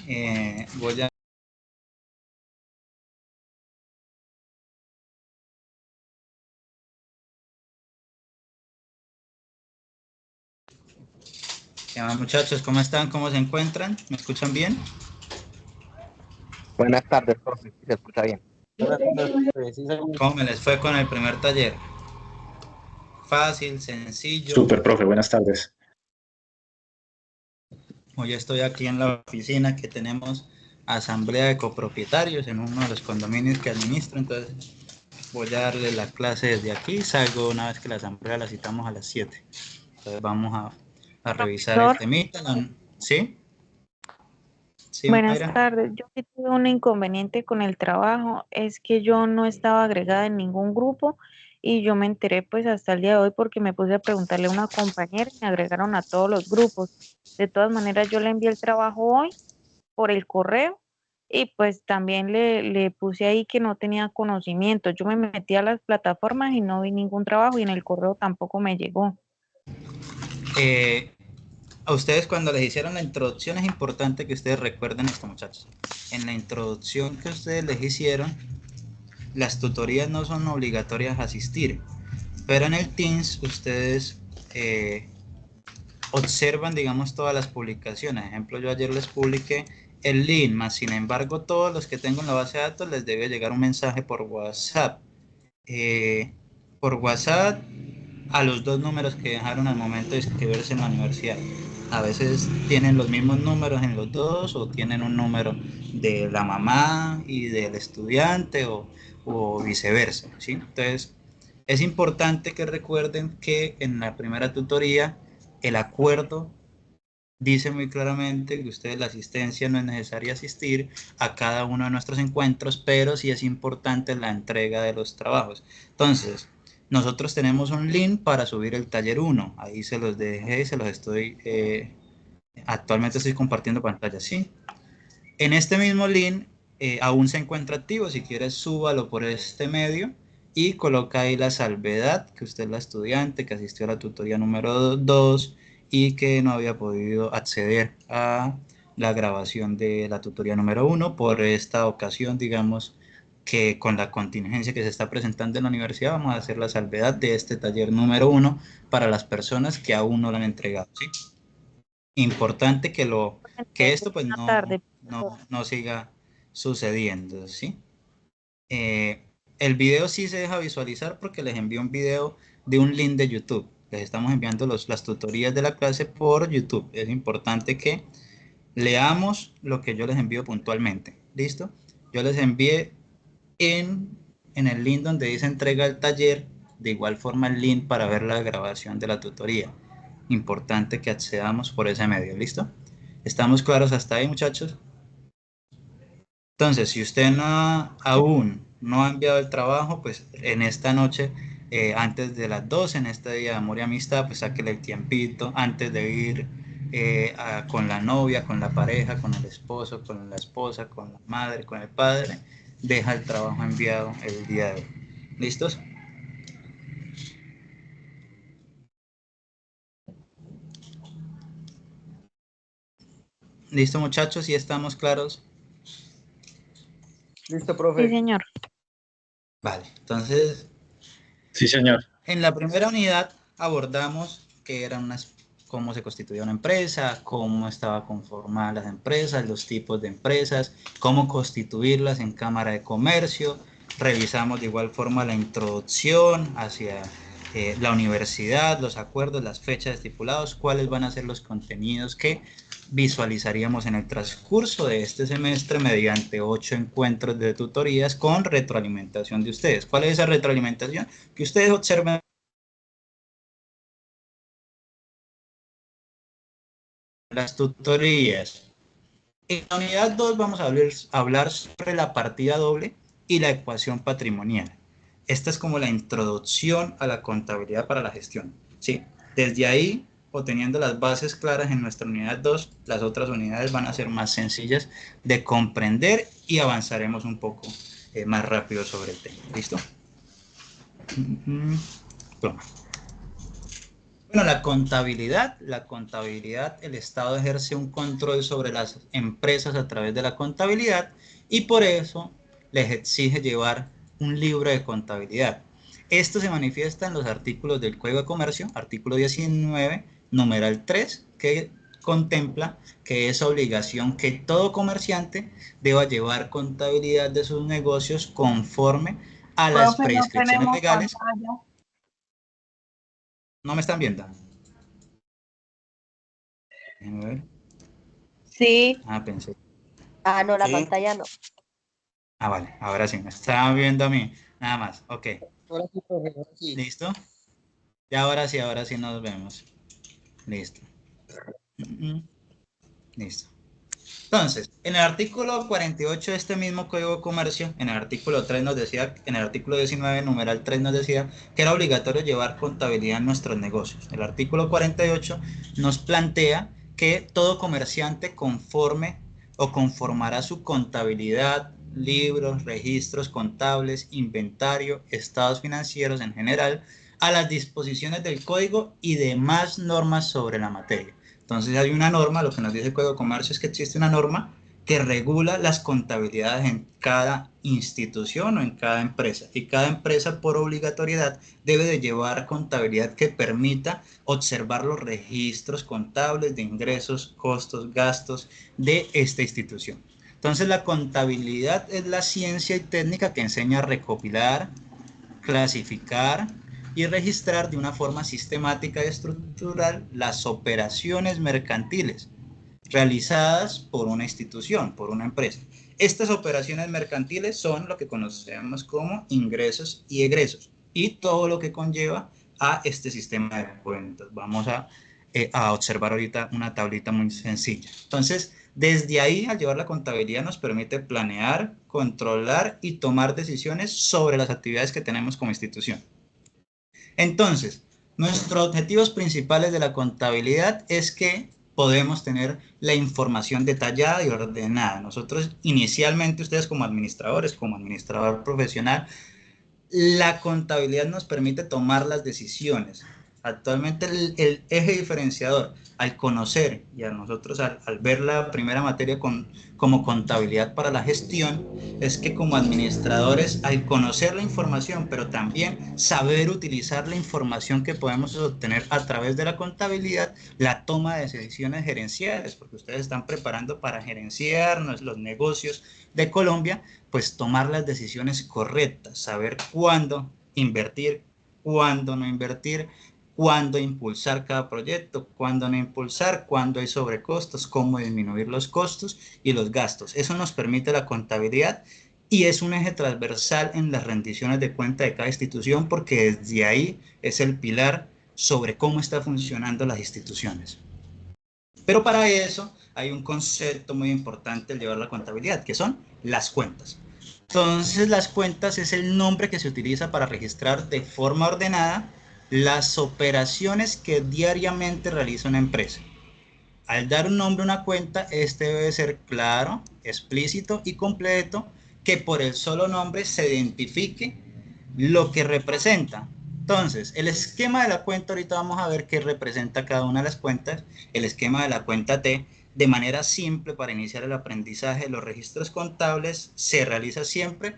Voy a... Muchachos, ¿cómo están? ¿Cómo se encuentran? ¿Me escuchan bien? Buenas tardes, profe. Sí, se escucha bien. Buenas tardes, profe. Sí, señor. ¿Cómo me les fue con el primer taller? Fácil, sencillo. Súper, profe, buenas tardes. Hoy estoy aquí en la oficina que tenemos asamblea de copropietarios en uno de los condominios que administro, entonces voy a darle la clase desde aquí, salgo una vez que la asamblea la citamos a las 7. Entonces vamos a revisar el temita, ¿sí? Sí, Buenas Mayra. tardes. Yo sí tuve un inconveniente con el trabajo, es que yo no estaba agregada en ningún grupo y yo me enteré pues hasta el día de hoy porque me puse a preguntarle a una compañera y me agregaron a todos los grupos. De todas maneras, yo le envié el trabajo hoy por el correo y pues también le puse ahí que no tenía conocimiento. Yo me metí a las plataformas y no vi ningún trabajo y en el correo tampoco me llegó. A ustedes cuando les hicieron la introducción es importante que ustedes recuerden esto, muchachos. En la introducción que ustedes les hicieron, las tutorías no son obligatorias a asistir, pero en el Teams ustedes observan, digamos, todas las publicaciones. Ejemplo, yo ayer les publiqué el link, más sin embargo, todos los que tengo en la base de datos les debe llegar un mensaje por WhatsApp. Por WhatsApp a los 2 números que dejaron al momento de inscribirse en la universidad. A veces tienen los mismos números en los dos o tienen un número de la mamá y del estudiante o viceversa, ¿sí? Entonces, es importante que recuerden que en la primera tutoría el acuerdo dice muy claramente que ustedes la asistencia no es necesaria asistir a cada uno de nuestros encuentros, pero sí es importante la entrega de los trabajos. Entonces, nosotros tenemos un link para subir el taller 1, ahí se los dejé, se los estoy, actualmente estoy compartiendo pantalla, ¿sí? En este mismo link aún se encuentra activo, si quieres súbalo por este medio y coloca ahí la salvedad, que usted es la estudiante que asistió a la tutoría número 2 y que no había podido acceder a la grabación de la tutoría número 1 por esta ocasión, digamos que con la contingencia que se está presentando en la universidad vamos a hacer la salvedad de este taller número 1 para las personas que aún no lo han entregado, ¿sí? Importante que esto pues Buenas tardes. no siga sucediendo, ¿sí? El video sí se deja visualizar porque les envío un video de un link de YouTube. Les estamos enviando las tutorías de la clase por YouTube. Es importante que leamos lo que yo les envío puntualmente. ¿Listo? Yo les envié en el link donde dice entrega el taller, de igual forma el link para ver la grabación de la tutoría. Importante que accedamos por ese medio. ¿Listo? ¿Estamos claros hasta ahí, muchachos? Entonces, si usted aún no ha enviado el trabajo, pues en esta noche, antes de las 12, en este día de amor y amistad, pues sáquele el tiempito antes de ir con la novia, con la pareja, con el esposo, con la esposa, con la madre, con el padre, deja el trabajo enviado el día de hoy. ¿Listos? ¿Listo, muchachos? ¿Sí estamos claros? Listo, Sí, profe. señor. Vale, entonces Sí, señor. en la primera unidad abordamos qué eran cómo se constituía una empresa, cómo estaba conformada las empresas, los tipos de empresas, cómo constituirlas en Cámara de Comercio. Revisamos de igual forma la introducción hacia la universidad, los acuerdos, las fechas estipuladas, cuáles van a ser los contenidos que visualizaríamos en el transcurso de este semestre mediante 8 encuentros de tutorías con retroalimentación de ustedes. ¿Cuál es esa retroalimentación? Que ustedes observen las tutorías. En la unidad 2 vamos a hablar sobre la partida doble y la ecuación patrimonial. Esta es como la introducción a la contabilidad para la gestión, ¿sí? Desde ahí, o teniendo las bases claras en nuestra unidad 2, las otras unidades van a ser más sencillas de comprender y avanzaremos un poco más rápido sobre el tema. ¿Listo? Toma. Bueno, la contabilidad, el Estado ejerce un control sobre las empresas a través de la contabilidad y por eso les exige llevar un libro de contabilidad. Esto se manifiesta en los artículos del Código de Comercio, artículo 19, numeral 3, que contempla que es obligación que todo comerciante deba llevar contabilidad de sus negocios conforme a las Profe, no prescripciones tenemos legales. pantalla. ¿No me están viendo? Déjenme ver. Sí, Ah, pensé. Ah, no, la Sí. pantalla no. Ah, vale, ahora sí, me estaba viendo a mí. Nada más, ok. Ahora sí, profe, ahora sí. ¿Listo? Y ahora sí nos vemos. Listo. Listo. Entonces, en el artículo 48 de este mismo Código de Comercio, en el artículo 3 nos decía, en el artículo 19, numeral 3 nos decía que era obligatorio llevar contabilidad en nuestros negocios. El artículo 48 nos plantea que todo comerciante conforme o conformará su contabilidad, libros, registros contables, inventario, estados financieros en general, a las disposiciones del código y demás normas sobre la materia. Entonces hay una norma, lo que nos dice el Código de Comercio es que existe una norma que regula las contabilidades en cada institución o en cada empresa. Y cada empresa por obligatoriedad debe de llevar contabilidad que permita observar los registros contables de ingresos, costos, gastos de esta institución. Entonces la contabilidad es la ciencia y técnica que enseña a recopilar, clasificar y registrar de una forma sistemática y estructural las operaciones mercantiles realizadas por una institución, por una empresa. Estas operaciones mercantiles son lo que conocemos como ingresos y egresos y todo lo que conlleva a este sistema de cuentas. Vamos a observar ahorita una tablita muy sencilla. Entonces, desde ahí, al llevar la contabilidad, nos permite planear, controlar y tomar decisiones sobre las actividades que tenemos como institución. Entonces, nuestros objetivos principales de la contabilidad es que podemos tener la información detallada y ordenada. Nosotros inicialmente, ustedes como administradores, como administrador profesional, la contabilidad nos permite tomar las decisiones. Actualmente el eje diferenciador al conocer y a nosotros al ver la primera materia como contabilidad para la gestión es que como administradores al conocer la información pero también saber utilizar la información que podemos obtener a través de la contabilidad, la toma de decisiones gerenciales, porque ustedes están preparando para gerenciar los negocios de Colombia, pues tomar las decisiones correctas, saber cuándo invertir, cuándo no invertir, cuándo impulsar cada proyecto, cuándo no impulsar, cuándo hay sobrecostos, cómo disminuir los costos y los gastos. Eso nos permite la contabilidad y es un eje transversal en las rendiciones de cuenta de cada institución porque desde ahí es el pilar sobre cómo están funcionando las instituciones. Pero para eso hay un concepto muy importante al llevar la contabilidad, que son las cuentas. Entonces, las cuentas es el nombre que se utiliza para registrar de forma ordenada las operaciones que diariamente realiza una empresa. Al dar un nombre a una cuenta, este debe ser claro, explícito y completo, que por el solo nombre se identifique lo que representa. Entonces, el esquema de la cuenta, ahorita vamos a ver qué representa cada una de las cuentas. El esquema de la cuenta T, de manera simple para iniciar el aprendizaje de los registros contables, se realiza siempre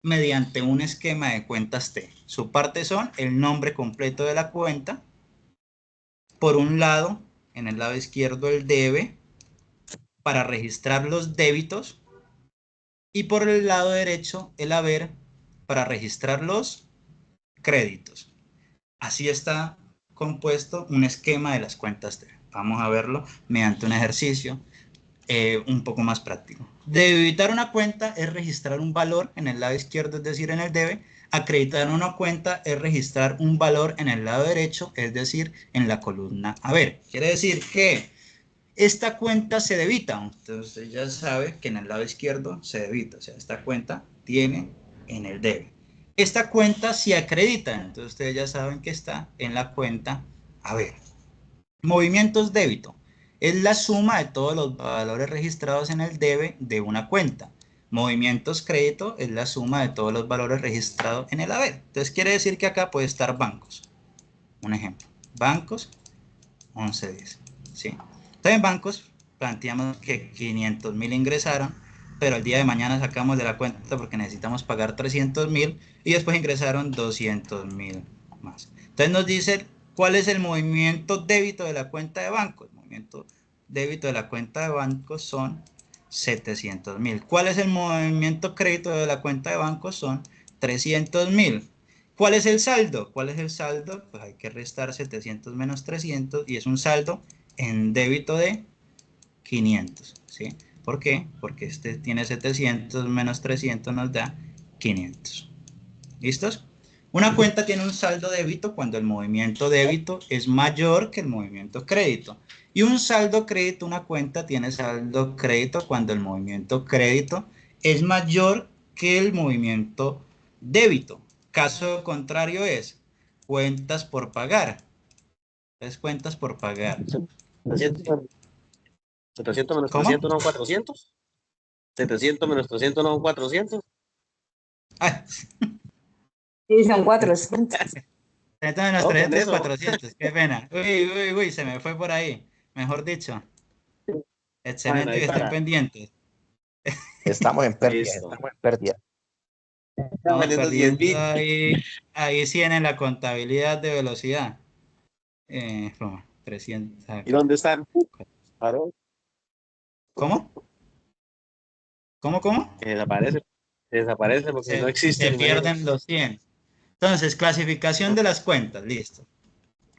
mediante un esquema de cuentas T. Su parte son el nombre completo de la cuenta. Por un lado, en el lado izquierdo el debe para registrar los débitos y por el lado derecho el haber para registrar los créditos. Así está compuesto un esquema de las cuentas T. Vamos a verlo mediante un ejercicio un poco más práctico. Debitar una cuenta es registrar un valor en el lado izquierdo, es decir, en el debe. Acreditar una cuenta es registrar un valor en el lado derecho, es decir, en la columna haber. Quiere decir que esta cuenta se debita. Entonces usted ya sabe que en el lado izquierdo se debita. O sea, esta cuenta tiene en el debe. Esta cuenta se acredita. Entonces ustedes ya saben que está en la cuenta haber. Movimientos débito. Es la suma de todos los valores registrados en el debe de una cuenta. Movimientos crédito es la suma de todos los valores registrados en el haber. Entonces quiere decir que acá puede estar bancos. Un ejemplo. bancos, 11.10, ¿sí? Entonces en bancos planteamos que 500.000 ingresaron, pero el día de mañana sacamos de la cuenta porque necesitamos pagar 300.000 y después ingresaron 200.000 más. Entonces nos dice cuál es el movimiento débito de la cuenta de banco. El movimiento débito de la cuenta de banco son 700.000. ¿Cuál es el movimiento crédito de la cuenta de banco? Son 300.000. ¿Cuál es el saldo? ¿Cuál es el saldo? Pues hay que restar 700 menos 300 y es un saldo en débito de 500, ¿sí? ¿Por qué? Porque este tiene 700 menos 300 nos da 500. ¿Listos? Una cuenta tiene un saldo débito cuando el movimiento débito es mayor que el movimiento crédito. Y un saldo crédito, una cuenta tiene saldo crédito cuando el movimiento crédito es mayor que el movimiento débito. Caso contrario es cuentas por pagar. Es cuentas por pagar. 700 menos ¿Cómo? 300 no 400. 700 menos 300 no 400. Ah, Sí, son 400. 300 menos No, 300 es eso. 400. Qué pena. Uy, se me fue por ahí. Mejor dicho. Bueno, Excelente ahí que estén para. pendientes. Estamos en pérdida, Listo. estamos en pérdida. Están Estamos valiendo perdiendo 10.000. ahí sí en la contabilidad de velocidad. 300. ¿Y dónde están? Claro, ¿Cómo? ¿Cómo? desaparece. Desaparece porque no Se existen, imagínate. pierden los 100. Entonces, clasificación de las cuentas. Listo.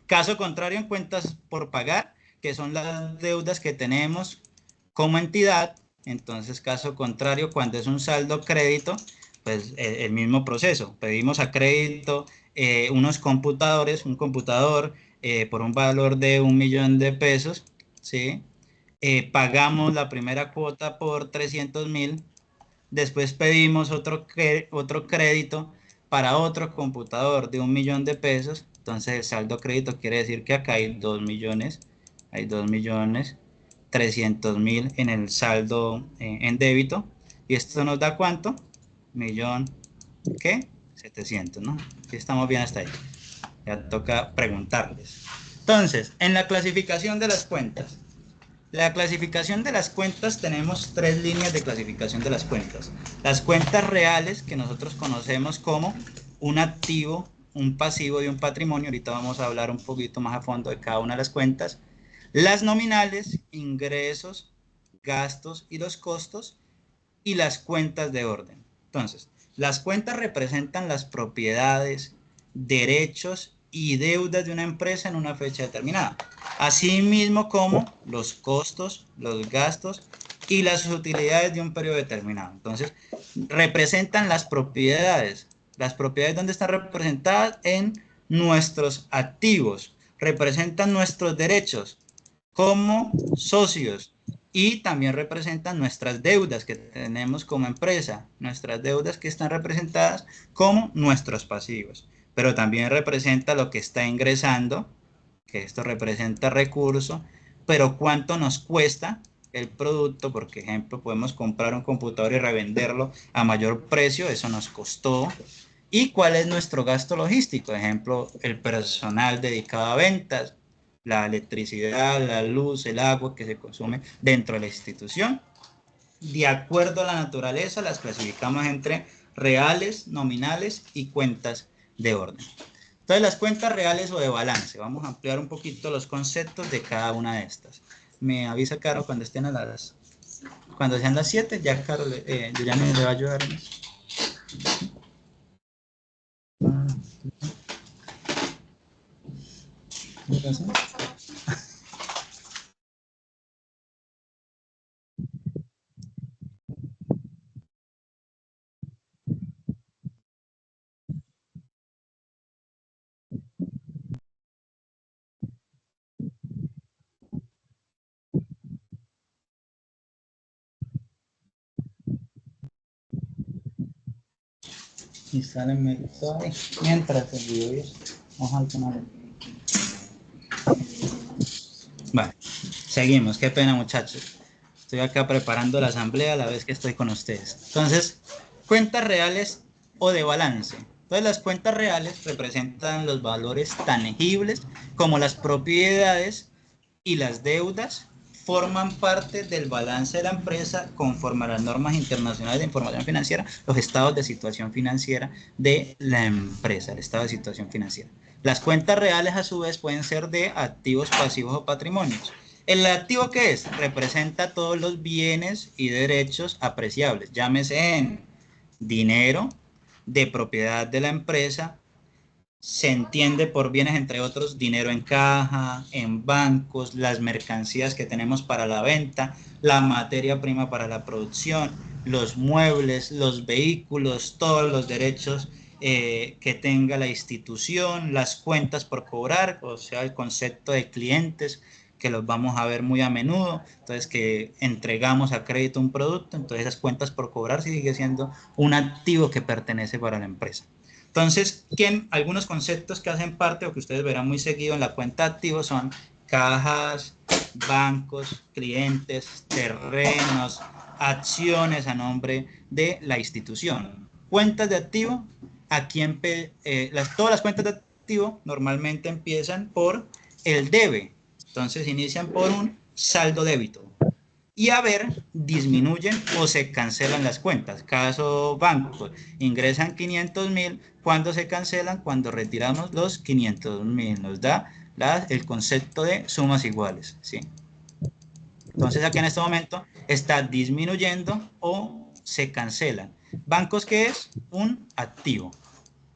Caso contrario en cuentas por pagar, que son las deudas que tenemos como entidad. Entonces, caso contrario, cuando es un saldo crédito, pues el mismo proceso. Pedimos a crédito unos computadores, un computador por un valor de 1.000.000 de pesos, ¿sí? Pagamos la primera cuota por 300.000, después pedimos otro crédito para otro computador de 1.000.000 de pesos. Entonces el saldo crédito quiere decir que acá hay 2.300.000 en el saldo en débito. Y esto nos da ¿cuánto? 1.700.000, ¿no? Si estamos bien hasta ahí. Ya toca preguntarles. Entonces, en la clasificación de las cuentas. La clasificación de las cuentas, tenemos 3 líneas de clasificación de las cuentas. Las cuentas reales, que nosotros conocemos como un activo, un pasivo y un patrimonio. Ahorita vamos a hablar un poquito más a fondo de cada una de las cuentas. Las nominales, ingresos, gastos y los costos. Y las cuentas de orden. Entonces, las cuentas representan las propiedades, derechos y deudas de una empresa en una fecha determinada, asimismo como los costos, los gastos y las utilidades de un periodo determinado. Entonces, representan las propiedades. Las propiedades, ¿dónde están representadas? En nuestros activos. Representan nuestros derechos como socios y también representan nuestras deudas que tenemos como empresa, nuestras deudas que están representadas como nuestros pasivos, pero también representa lo que está ingresando, que esto representa recursos, pero cuánto nos cuesta el producto. Por ejemplo, podemos comprar un computador y revenderlo a mayor precio, eso nos costó. ¿Y cuál es nuestro gasto logístico? Por ejemplo, el personal dedicado a ventas, la electricidad, la luz, el agua que se consume dentro de la institución. De acuerdo a la naturaleza, las clasificamos entre reales, nominales y cuentas de orden. Entonces, las cuentas reales o de balance. Vamos a ampliar un poquito los conceptos de cada una de estas. Me avisa, Caro, cuando estén cuando sean las 7, ya Caro, yo ya me le va a ayudar en eso. Instálenme todo mientras el video. Vamos al canal. Vale, seguimos. Qué pena, muchachos. Estoy acá preparando la asamblea a la vez que estoy con ustedes. Entonces, cuentas reales o de balance. Entonces, las cuentas reales representan los valores tangibles como las propiedades y las deudas forman parte del balance de la empresa conforme a las normas internacionales de información financiera, los estados de situación financiera de la empresa, el estado de situación financiera. Las cuentas reales, a su vez, pueden ser de activos, pasivos o patrimonios. ¿El activo qué es? Representa todos los bienes y derechos apreciables, llámese en dinero, de propiedad de la empresa. Se entiende por bienes, entre otros, dinero en caja, en bancos, las mercancías que tenemos para la venta, la materia prima para la producción, los muebles, los vehículos, todos los derechos que tenga la institución, las cuentas por cobrar, o sea, el concepto de clientes, que los vamos a ver muy a menudo, entonces que entregamos a crédito un producto, entonces esas cuentas por cobrar sigue siendo un activo que pertenece para la empresa. Entonces, algunos conceptos que hacen parte o que ustedes verán muy seguido en la cuenta de activos son cajas, bancos, clientes, terrenos, acciones a nombre de la institución. Cuentas de activo, todas las cuentas de activo normalmente empiezan por el debe. Entonces inician por un saldo débito. Y haber disminuyen o se cancelan las cuentas. Caso banco, ingresan 500.000, cuando se cancelan, cuando retiramos los 500.000, nos da el concepto de sumas iguales, ¿sí? Entonces aquí en este momento está disminuyendo o se cancelan. Bancos, ¿qué es? Un activo.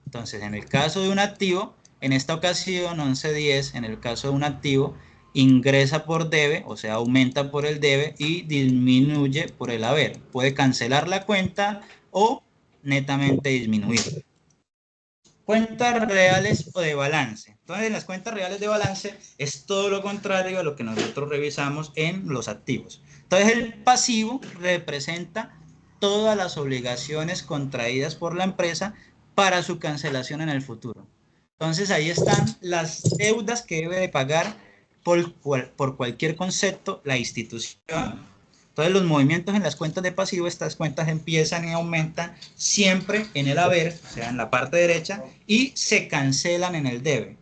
Entonces, en el caso de un activo, en esta ocasión 1110, en el caso de un activo, ingresa por debe, o sea, aumenta por el debe y disminuye por el haber. Puede cancelar la cuenta o netamente disminuir. Cuentas reales o de balance. Entonces, las cuentas reales de balance es todo lo contrario a lo que nosotros revisamos en los activos. Entonces, el pasivo representa todas las obligaciones contraídas por la empresa para su cancelación en el futuro. Entonces, ahí están las deudas que debe de pagar por cualquier concepto la institución. Entonces, los movimientos en las cuentas de pasivo, estas cuentas empiezan y aumentan siempre en el haber, o sea, en la parte derecha, y se cancelan en el debe.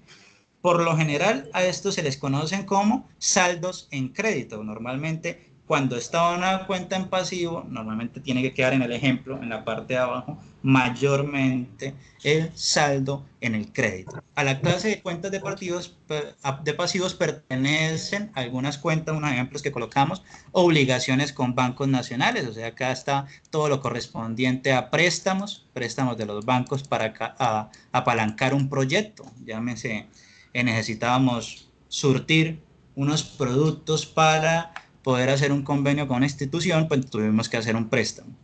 Por lo general, a estos se les conocen como saldos en crédito. Normalmente, cuando está una cuenta en pasivo, normalmente tiene que quedar en el ejemplo, en la parte de abajo, mayormente el saldo en el crédito. A la clase de cuentas de pasivos pertenecen algunas cuentas, unos ejemplos que colocamos, obligaciones con bancos nacionales, o sea, acá está todo lo correspondiente a préstamos de los bancos para apalancar un proyecto, llámese, necesitábamos surtir unos productos para poder hacer un convenio con una institución, pues tuvimos que hacer un préstamo.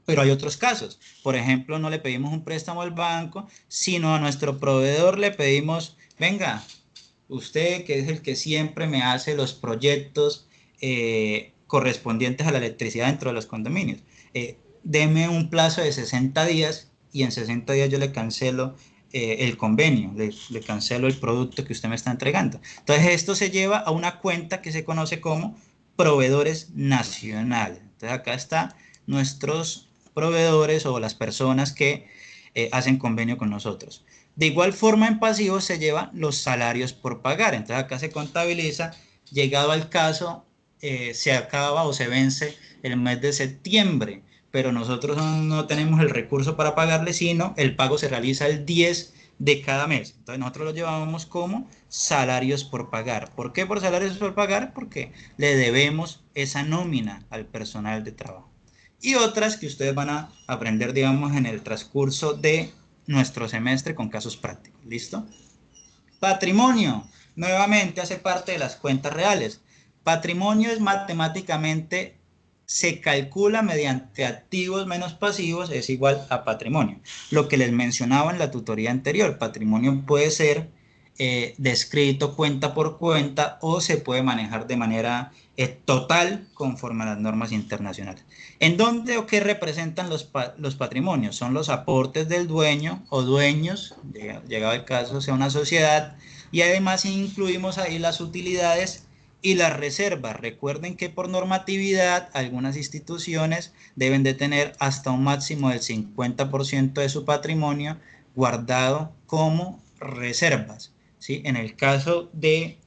Pero hay otros casos, por ejemplo, no le pedimos un préstamo al banco, sino a nuestro proveedor le pedimos, venga, usted que es el que siempre me hace los proyectos correspondientes a la electricidad dentro de los condominios, deme un plazo de 60 días y en 60 días yo le cancelo el convenio, le cancelo el producto que usted me está entregando. Entonces esto se lleva a una cuenta que se conoce como proveedores nacionales. Entonces acá están nuestros proveedores o las personas que hacen convenio con nosotros. De igual forma, en pasivos se llevan los salarios por pagar. Entonces acá se contabiliza, llegado al caso, se acaba o se vence el mes de septiembre, pero nosotros no tenemos el recurso para pagarle, sino el pago se realiza el 10 de cada mes. Entonces nosotros lo llevamos como salarios por pagar. ¿Por qué por salarios por pagar? Porque le debemos esa nómina al personal de trabajo. Y otras que ustedes van a aprender, digamos, en el transcurso de nuestro semestre con casos prácticos. ¿Listo? Patrimonio, nuevamente hace parte de las cuentas reales. Patrimonio es matemáticamente, se calcula mediante activos menos pasivos es igual a patrimonio. Lo que les mencionaba en la tutoría anterior, patrimonio puede ser descrito cuenta por cuenta o se puede manejar de manera total conforme a las normas internacionales. ¿En dónde o qué representan los patrimonios? Son los aportes del dueño o dueños, llegado el caso sea una sociedad, y además incluimos ahí las utilidades y las reservas. Recuerden que por normatividad algunas instituciones deben de tener hasta un máximo del 50% de su patrimonio guardado como reservas. ¿sí? En el caso de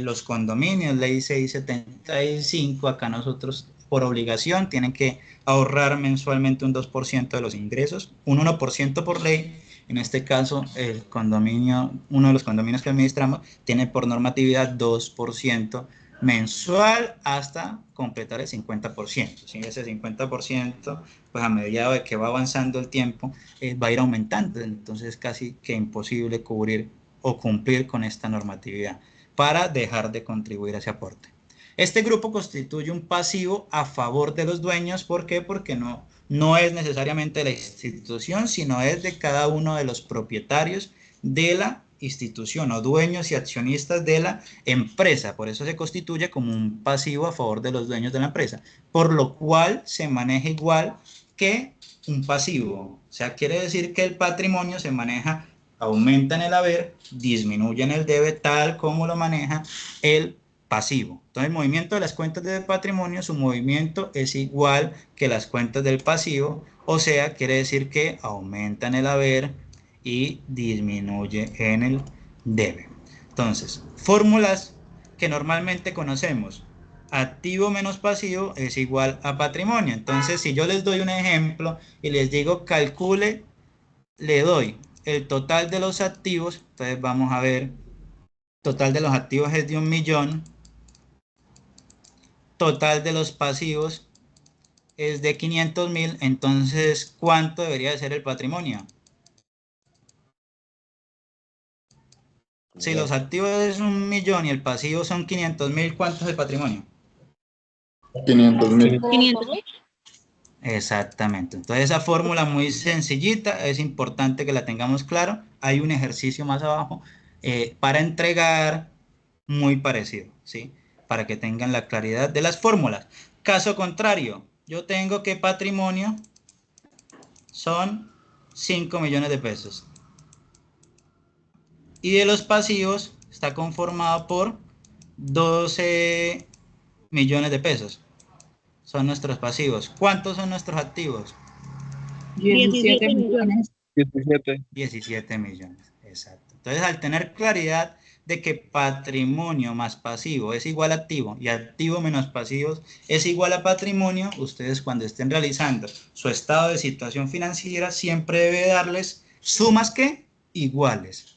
los condominios, ley 675, acá nosotros por obligación tienen que ahorrar mensualmente un 2% de los ingresos, un 1% por ley. En este caso, el condominio, uno de los condominios que administramos, tiene por normatividad 2% mensual hasta completar el 50%. ¿Sí? Ese 50%, pues a medida de que va avanzando el tiempo, va a ir aumentando. Entonces es casi que imposible cubrir o cumplir con esta normatividad para dejar de contribuir a ese aporte. Este grupo constituye un pasivo a favor de los dueños. ¿Por qué? Porque no es necesariamente de la institución, sino es de cada uno de los propietarios de la institución o dueños y accionistas de la empresa. Por eso se constituye como un pasivo a favor de los dueños de la empresa, por lo cual se maneja igual que un pasivo. O sea, quiere decir que el patrimonio se maneja, aumenta en el haber, disminuye en el debe, tal como lo maneja el pasivo. Entonces, el movimiento de las cuentas de patrimonio, su movimiento es igual que las cuentas del pasivo, o sea, quiere decir que aumenta en el haber y disminuye en el debe. Entonces, fórmulas que normalmente conocemos: activo menos pasivo es igual a patrimonio. Entonces, si yo les doy un ejemplo y les digo calcule, le doy el total de los activos. Entonces vamos a ver, total de los activos es de 1.000.000, total de los pasivos es de 500.000. Entonces, ¿cuánto debería de ser el patrimonio? Si los activos es 1.000.000 y el pasivo son 500.000, ¿cuánto es el patrimonio? 500.000. 500.000. Exactamente. Entonces, esa fórmula muy sencillita, es importante que la tengamos claro. Hay un ejercicio más abajo para entregar muy parecido, ¿sí? Para que tengan la claridad de las fórmulas. Caso contrario, yo tengo que patrimonio son 5 millones de pesos. Y de los pasivos está conformado por 12 millones de pesos. Son nuestros pasivos. ¿Cuántos son nuestros activos? 17 millones. 17. 17 millones, exacto. Entonces, al tener claridad de que patrimonio más pasivo es igual a activo y activo menos pasivos es igual a patrimonio, ustedes cuando estén realizando su estado de situación financiera siempre debe darles sumas que iguales.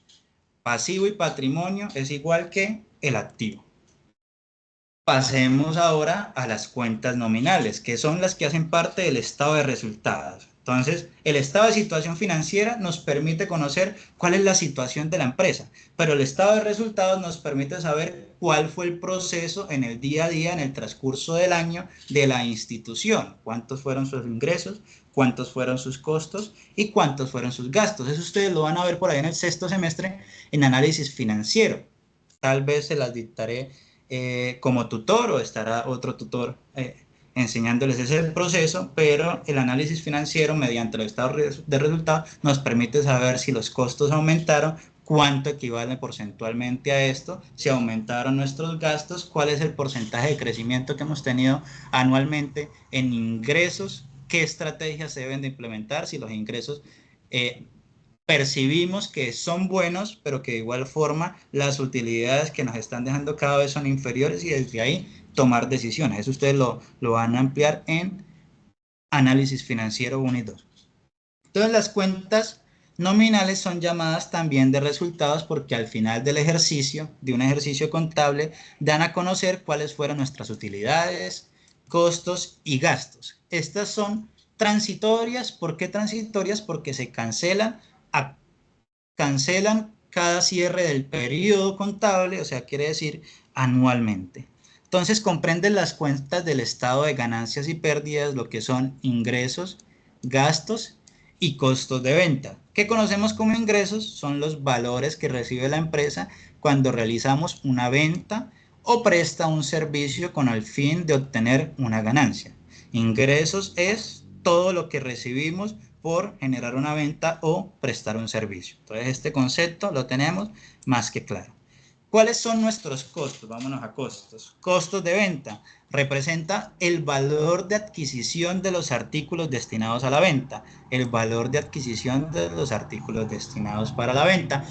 Pasivo y patrimonio es igual que el activo. Pasemos ahora a las cuentas nominales, que son las que hacen parte del estado de resultados. Entonces, el estado de situación financiera nos permite conocer cuál es la situación de la empresa, pero el estado de resultados nos permite saber cuál fue el proceso en el día a día, en el transcurso del año de la institución, cuántos fueron sus ingresos, cuántos fueron sus costos y cuántos fueron sus gastos. Eso ustedes lo van a ver por ahí en el sexto semestre en análisis financiero. Tal vez se las dictaré como tutor, o estará otro tutor enseñándoles ese proceso, pero el análisis financiero mediante el estado de resultados nos permite saber si los costos aumentaron, cuánto equivale porcentualmente a esto, si aumentaron nuestros gastos, cuál es el porcentaje de crecimiento que hemos tenido anualmente en ingresos, qué estrategias se deben de implementar, si los ingresos percibimos que son buenos, pero que de igual forma las utilidades que nos están dejando cada vez son inferiores, y desde ahí tomar decisiones. Eso ustedes lo van a ampliar en análisis financiero 1 y 2. Entonces, las cuentas nominales son llamadas también de resultados porque al final del ejercicio, de un ejercicio contable, dan a conocer cuáles fueron nuestras utilidades, costos y gastos. Estas son transitorias. ¿Por qué transitorias? Porque se cancelan cada cierre del periodo contable, o sea, quiere decir anualmente. Entonces, comprenden las cuentas del estado de ganancias y pérdidas, lo que son ingresos, gastos y costos de venta. ¿Qué conocemos como ingresos? Son los valores que recibe la empresa cuando realizamos una venta o presta un servicio con el fin de obtener una ganancia. Ingresos es todo lo que recibimos por generar una venta o prestar un servicio. Entonces, este concepto lo tenemos más que claro. ¿Cuáles son nuestros costos? Vámonos a costos. Costos de venta. Representa el valor de adquisición de los artículos destinados a la venta. El valor de adquisición de los artículos destinados para la venta.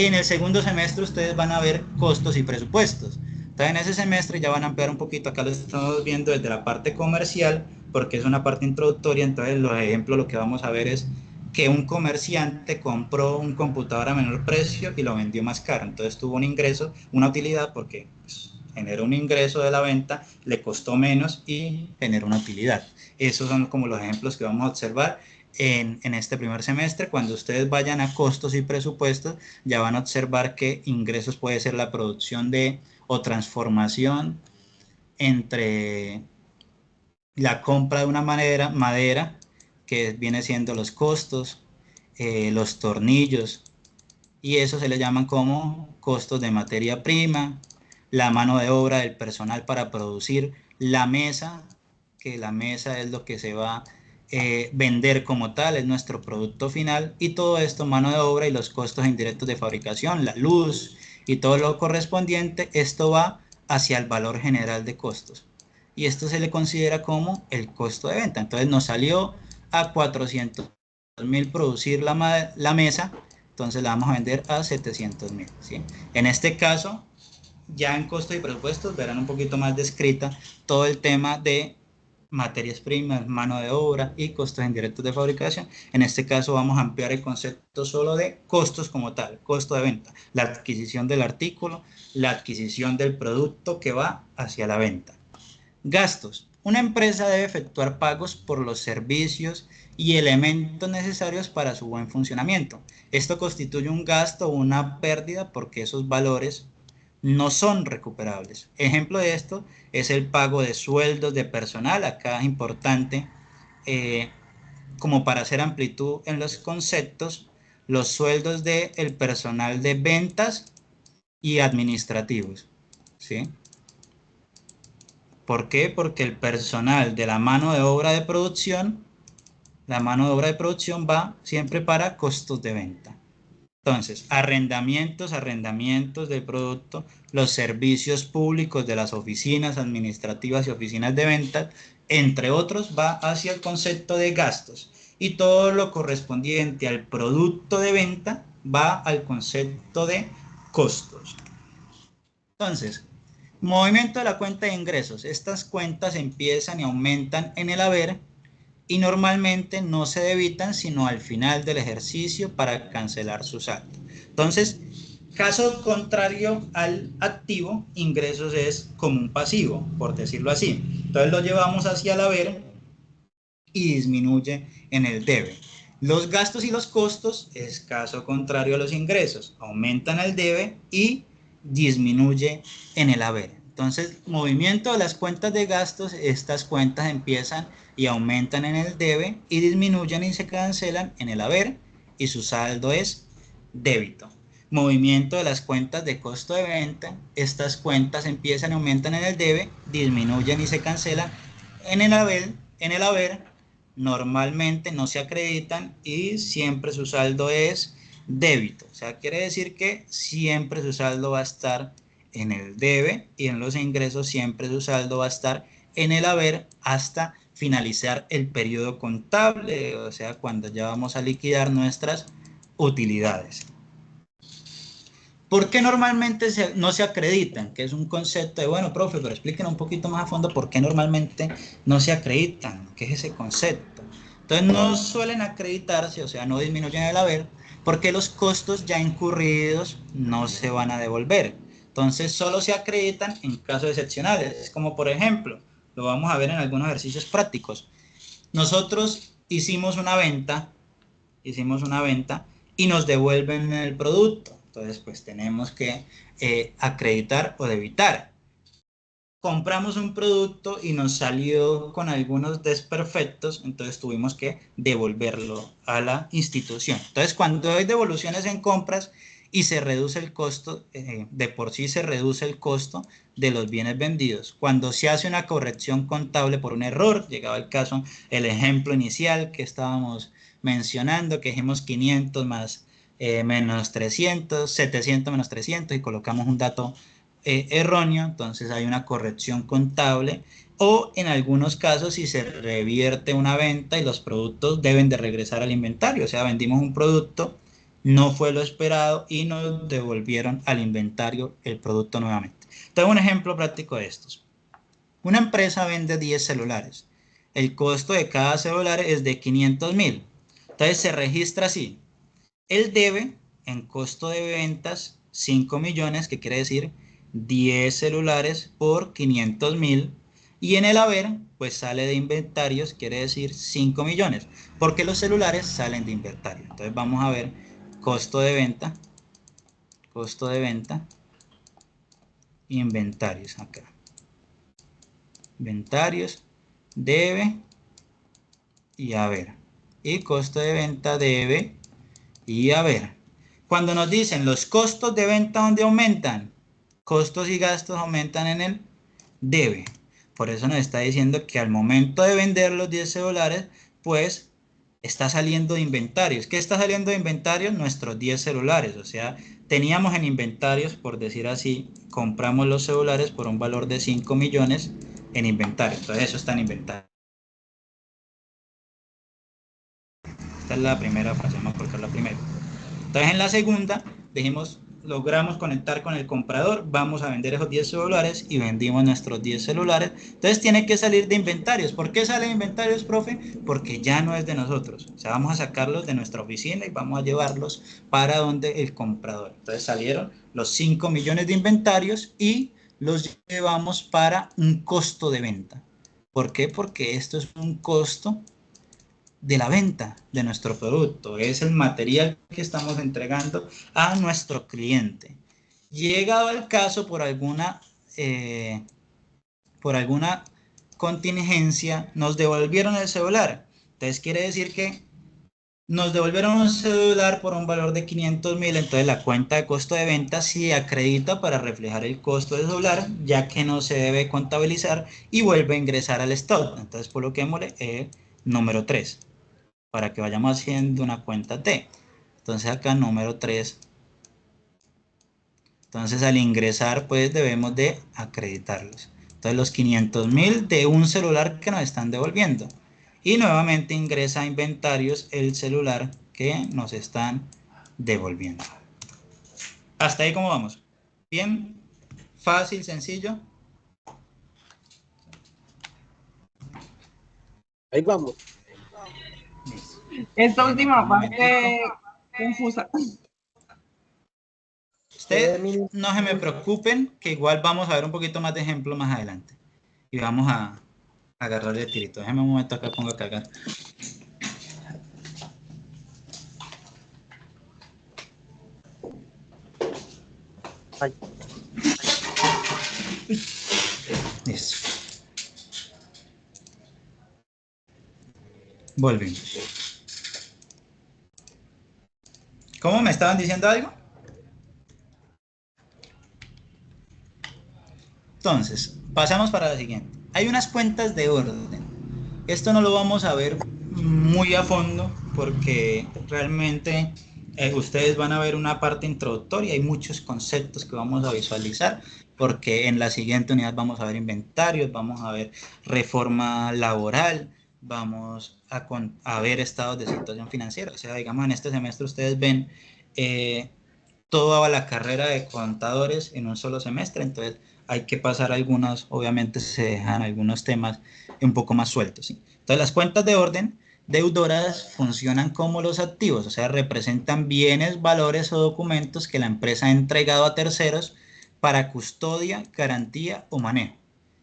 En el segundo semestre ustedes van a ver costos y presupuestos. Entonces en ese semestre ya van a ampliar un poquito, acá lo estamos viendo desde la parte comercial, porque es una parte introductoria. Entonces los ejemplos lo que vamos a ver es que un comerciante compró un computador a menor precio y lo vendió más caro. Entonces tuvo un ingreso, una utilidad, porque pues, generó un ingreso de la venta, le costó menos y generó una utilidad. Esos son como los ejemplos que vamos a observar en este primer semestre. Cuando ustedes vayan a costos y presupuestos, ya van a observar que ingresos puede ser la producción de o transformación entre la compra de una madera, que viene siendo los costos, los tornillos, y eso se le llaman como costos de materia prima, la mano de obra del personal para producir la mesa, que la mesa es lo que se va a vender como tal, es nuestro producto final, y todo esto, mano de obra y los costos indirectos de fabricación, la luz y todo lo correspondiente, esto va hacia el valor general de costos. Y esto se le considera como el costo de venta. Entonces nos salió a 400.000 producir la mesa, entonces la vamos a vender a 700.000, ¿sí? En este caso, ya en costos y presupuestos verán un poquito más descrita todo el tema de materias primas, mano de obra y costos indirectos de fabricación. En este caso vamos a ampliar el concepto solo de costos como tal, costo de venta, la adquisición del artículo, la adquisición del producto que va hacia la venta. Gastos. Una empresa debe efectuar pagos por los servicios y elementos necesarios para su buen funcionamiento. Esto constituye un gasto o una pérdida porque esos valores no son recuperables. Ejemplo de esto es el pago de sueldos de personal. Acá es importante, como para hacer amplitud en los conceptos, los sueldos del personal de ventas y administrativos, ¿sí? ¿Por qué? Porque el personal de la mano de obra de producción, la mano de obra de producción va siempre para costos de venta. Entonces, arrendamientos del producto, los servicios públicos de las oficinas administrativas y oficinas de ventas, entre otros, va hacia el concepto de gastos. Y todo lo correspondiente al producto de venta va al concepto de costos. Entonces, movimiento de la cuenta de ingresos. Estas cuentas empiezan y aumentan en el haber y normalmente no se debitan sino al final del ejercicio para cancelar su saldo. Entonces, caso contrario al activo, ingresos es como un pasivo, por decirlo así. Entonces lo llevamos hacia el haber y disminuye en el debe. Los gastos y los costos es caso contrario a los ingresos, aumentan el debe y disminuye en el haber. Entonces, movimiento de las cuentas de gastos, estas cuentas empiezan y aumentan en el debe y disminuyen y se cancelan en el haber y su saldo es débito. Movimiento de las cuentas de costo de venta, estas cuentas empiezan y aumentan en el debe, disminuyen y se cancelan en el haber, normalmente no se acreditan y siempre su saldo es débito. O sea, quiere decir que siempre su saldo va a estar en el debe y en los ingresos siempre su saldo va a estar en el haber hasta finalizar el periodo contable, o sea, cuando ya vamos a liquidar nuestras utilidades. ¿Por qué normalmente no se acreditan? Que es un concepto de, bueno, profe, pero explíquenos un poquito más a fondo por qué normalmente no se acreditan, qué es ese concepto. Entonces no suelen acreditarse, o sea, no disminuyen el haber, porque los costos ya incurridos no se van a devolver. Entonces solo se acreditan en casos excepcionales, como por ejemplo, lo vamos a ver en algunos ejercicios prácticos. Nosotros hicimos una venta y nos devuelven el producto. Entonces, pues tenemos que acreditar o debitar. Compramos un producto y nos salió con algunos desperfectos, entonces tuvimos que devolverlo a la institución. Entonces, cuando hay devoluciones en compras y se reduce el costo, de por sí se reduce el costo de los bienes vendidos. Cuando se hace una corrección contable por un error, llegaba el caso, el ejemplo inicial que estábamos mencionando, que dijimos 500 más menos 300, 700 menos 300 y colocamos un dato erróneo, entonces hay una corrección contable, o en algunos casos si se revierte una venta y los productos deben de regresar al inventario, o sea, vendimos un producto no fue lo esperado y nos devolvieron al inventario el producto nuevamente. Tengo un ejemplo práctico de estos. Una empresa vende 10 celulares. El costo de cada celular es de 500.000. Entonces se registra así. Él debe en costo de ventas 5 millones, que quiere decir 10 celulares por 500.000. Y en el haber, pues sale de inventarios, quiere decir 5 millones, porque los celulares salen de inventario. Entonces vamos a ver costo de venta, inventarios acá. Inventarios, debe y haber. Y costo de venta debe y haber. Cuando nos dicen los costos de venta, ¿dónde aumentan? Costos y gastos aumentan en el debe. Por eso nos está diciendo que al momento de vender los 10 celulares, pues está saliendo de inventarios. ¿Qué está saliendo de inventarios? Nuestros 10 celulares. O sea, teníamos en inventarios, por decir así, compramos los celulares por un valor de 5 millones en inventario. Entonces eso está en inventario. Esta es la primera frase, vamos a colocar la primera. Entonces en la segunda dijimos, logramos conectar con el comprador, vamos a vender esos 10 celulares y vendimos nuestros 10 celulares. Entonces tiene que salir de inventarios. ¿Por qué sale de inventarios, profe? Porque ya no es de nosotros. O sea, vamos a sacarlos de nuestra oficina y vamos a llevarlos para donde el comprador. Entonces salieron los 5 millones de inventarios y los llevamos para un costo de venta. ¿Por qué? Porque esto es un costo de la venta de nuestro producto, es el material que estamos entregando a nuestro cliente. Llegado al caso por alguna contingencia, nos devolvieron el celular. Entonces quiere decir que nos devolvieron un celular por un valor de 500.000, entonces la cuenta de costo de venta sí acredita para reflejar el costo del celular, ya que no se debe contabilizar y vuelve a ingresar al stock. Entonces coloquémosle el número 3. Para que vayamos haciendo una cuenta T. Entonces acá número 3. Entonces al ingresar pues debemos de acreditarlos. Entonces los 500.000 de un celular que nos están devolviendo. Y nuevamente ingresa a inventarios el celular que nos están devolviendo. Hasta ahí cómo vamos. Bien, fácil, sencillo. Ahí vamos. Esta última parte confusa. Ustedes no se me preocupen, que igual vamos a ver un poquito más de ejemplos más adelante. Y vamos a agarrarle el tirito. Déjenme un momento acá, pongo a cargar. Ay. Eso. Volvemos. ¿Cómo me estaban diciendo algo? Entonces, pasamos para la siguiente. Hay unas cuentas de orden. Esto no lo vamos a ver muy a fondo porque realmente ustedes van a ver una parte introductoria. Hay muchos conceptos que vamos a visualizar porque en la siguiente unidad vamos a ver inventarios, vamos a ver reforma laboral, vamos a ver estados de situación financiera. O sea, digamos, en este semestre ustedes ven toda la carrera de contadores en un solo semestre, entonces hay que pasar algunos, obviamente se dejan algunos temas un poco más sueltos, ¿sí? Entonces las cuentas de orden deudoras funcionan como los activos, o sea, representan bienes, valores o documentos que la empresa ha entregado a terceros para custodia, garantía o manejo.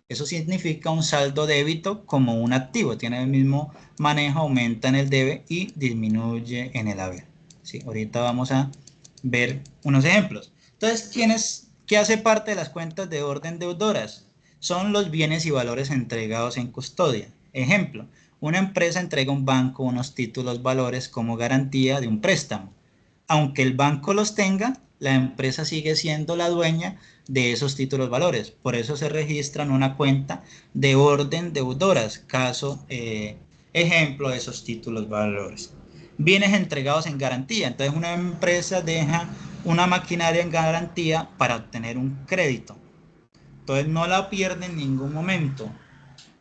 Eso significa un saldo débito como un activo, tiene el mismo manejo, aumenta en el debe y disminuye en el haber. ¿Sí? Ahorita vamos a ver unos ejemplos. Entonces, ¿qué hace parte de las cuentas de orden deudoras? Son los bienes y valores entregados en custodia. Ejemplo, una empresa entrega a un banco unos títulos valores como garantía de un préstamo. Aunque el banco los tenga, la empresa sigue siendo la dueña de esos títulos valores. Por eso se registra en una cuenta de orden deudoras, caso, ejemplo de esos títulos valores. Bienes entregados en garantía. Entonces una empresa deja una maquinaria en garantía para obtener un crédito. Entonces no la pierde en ningún momento,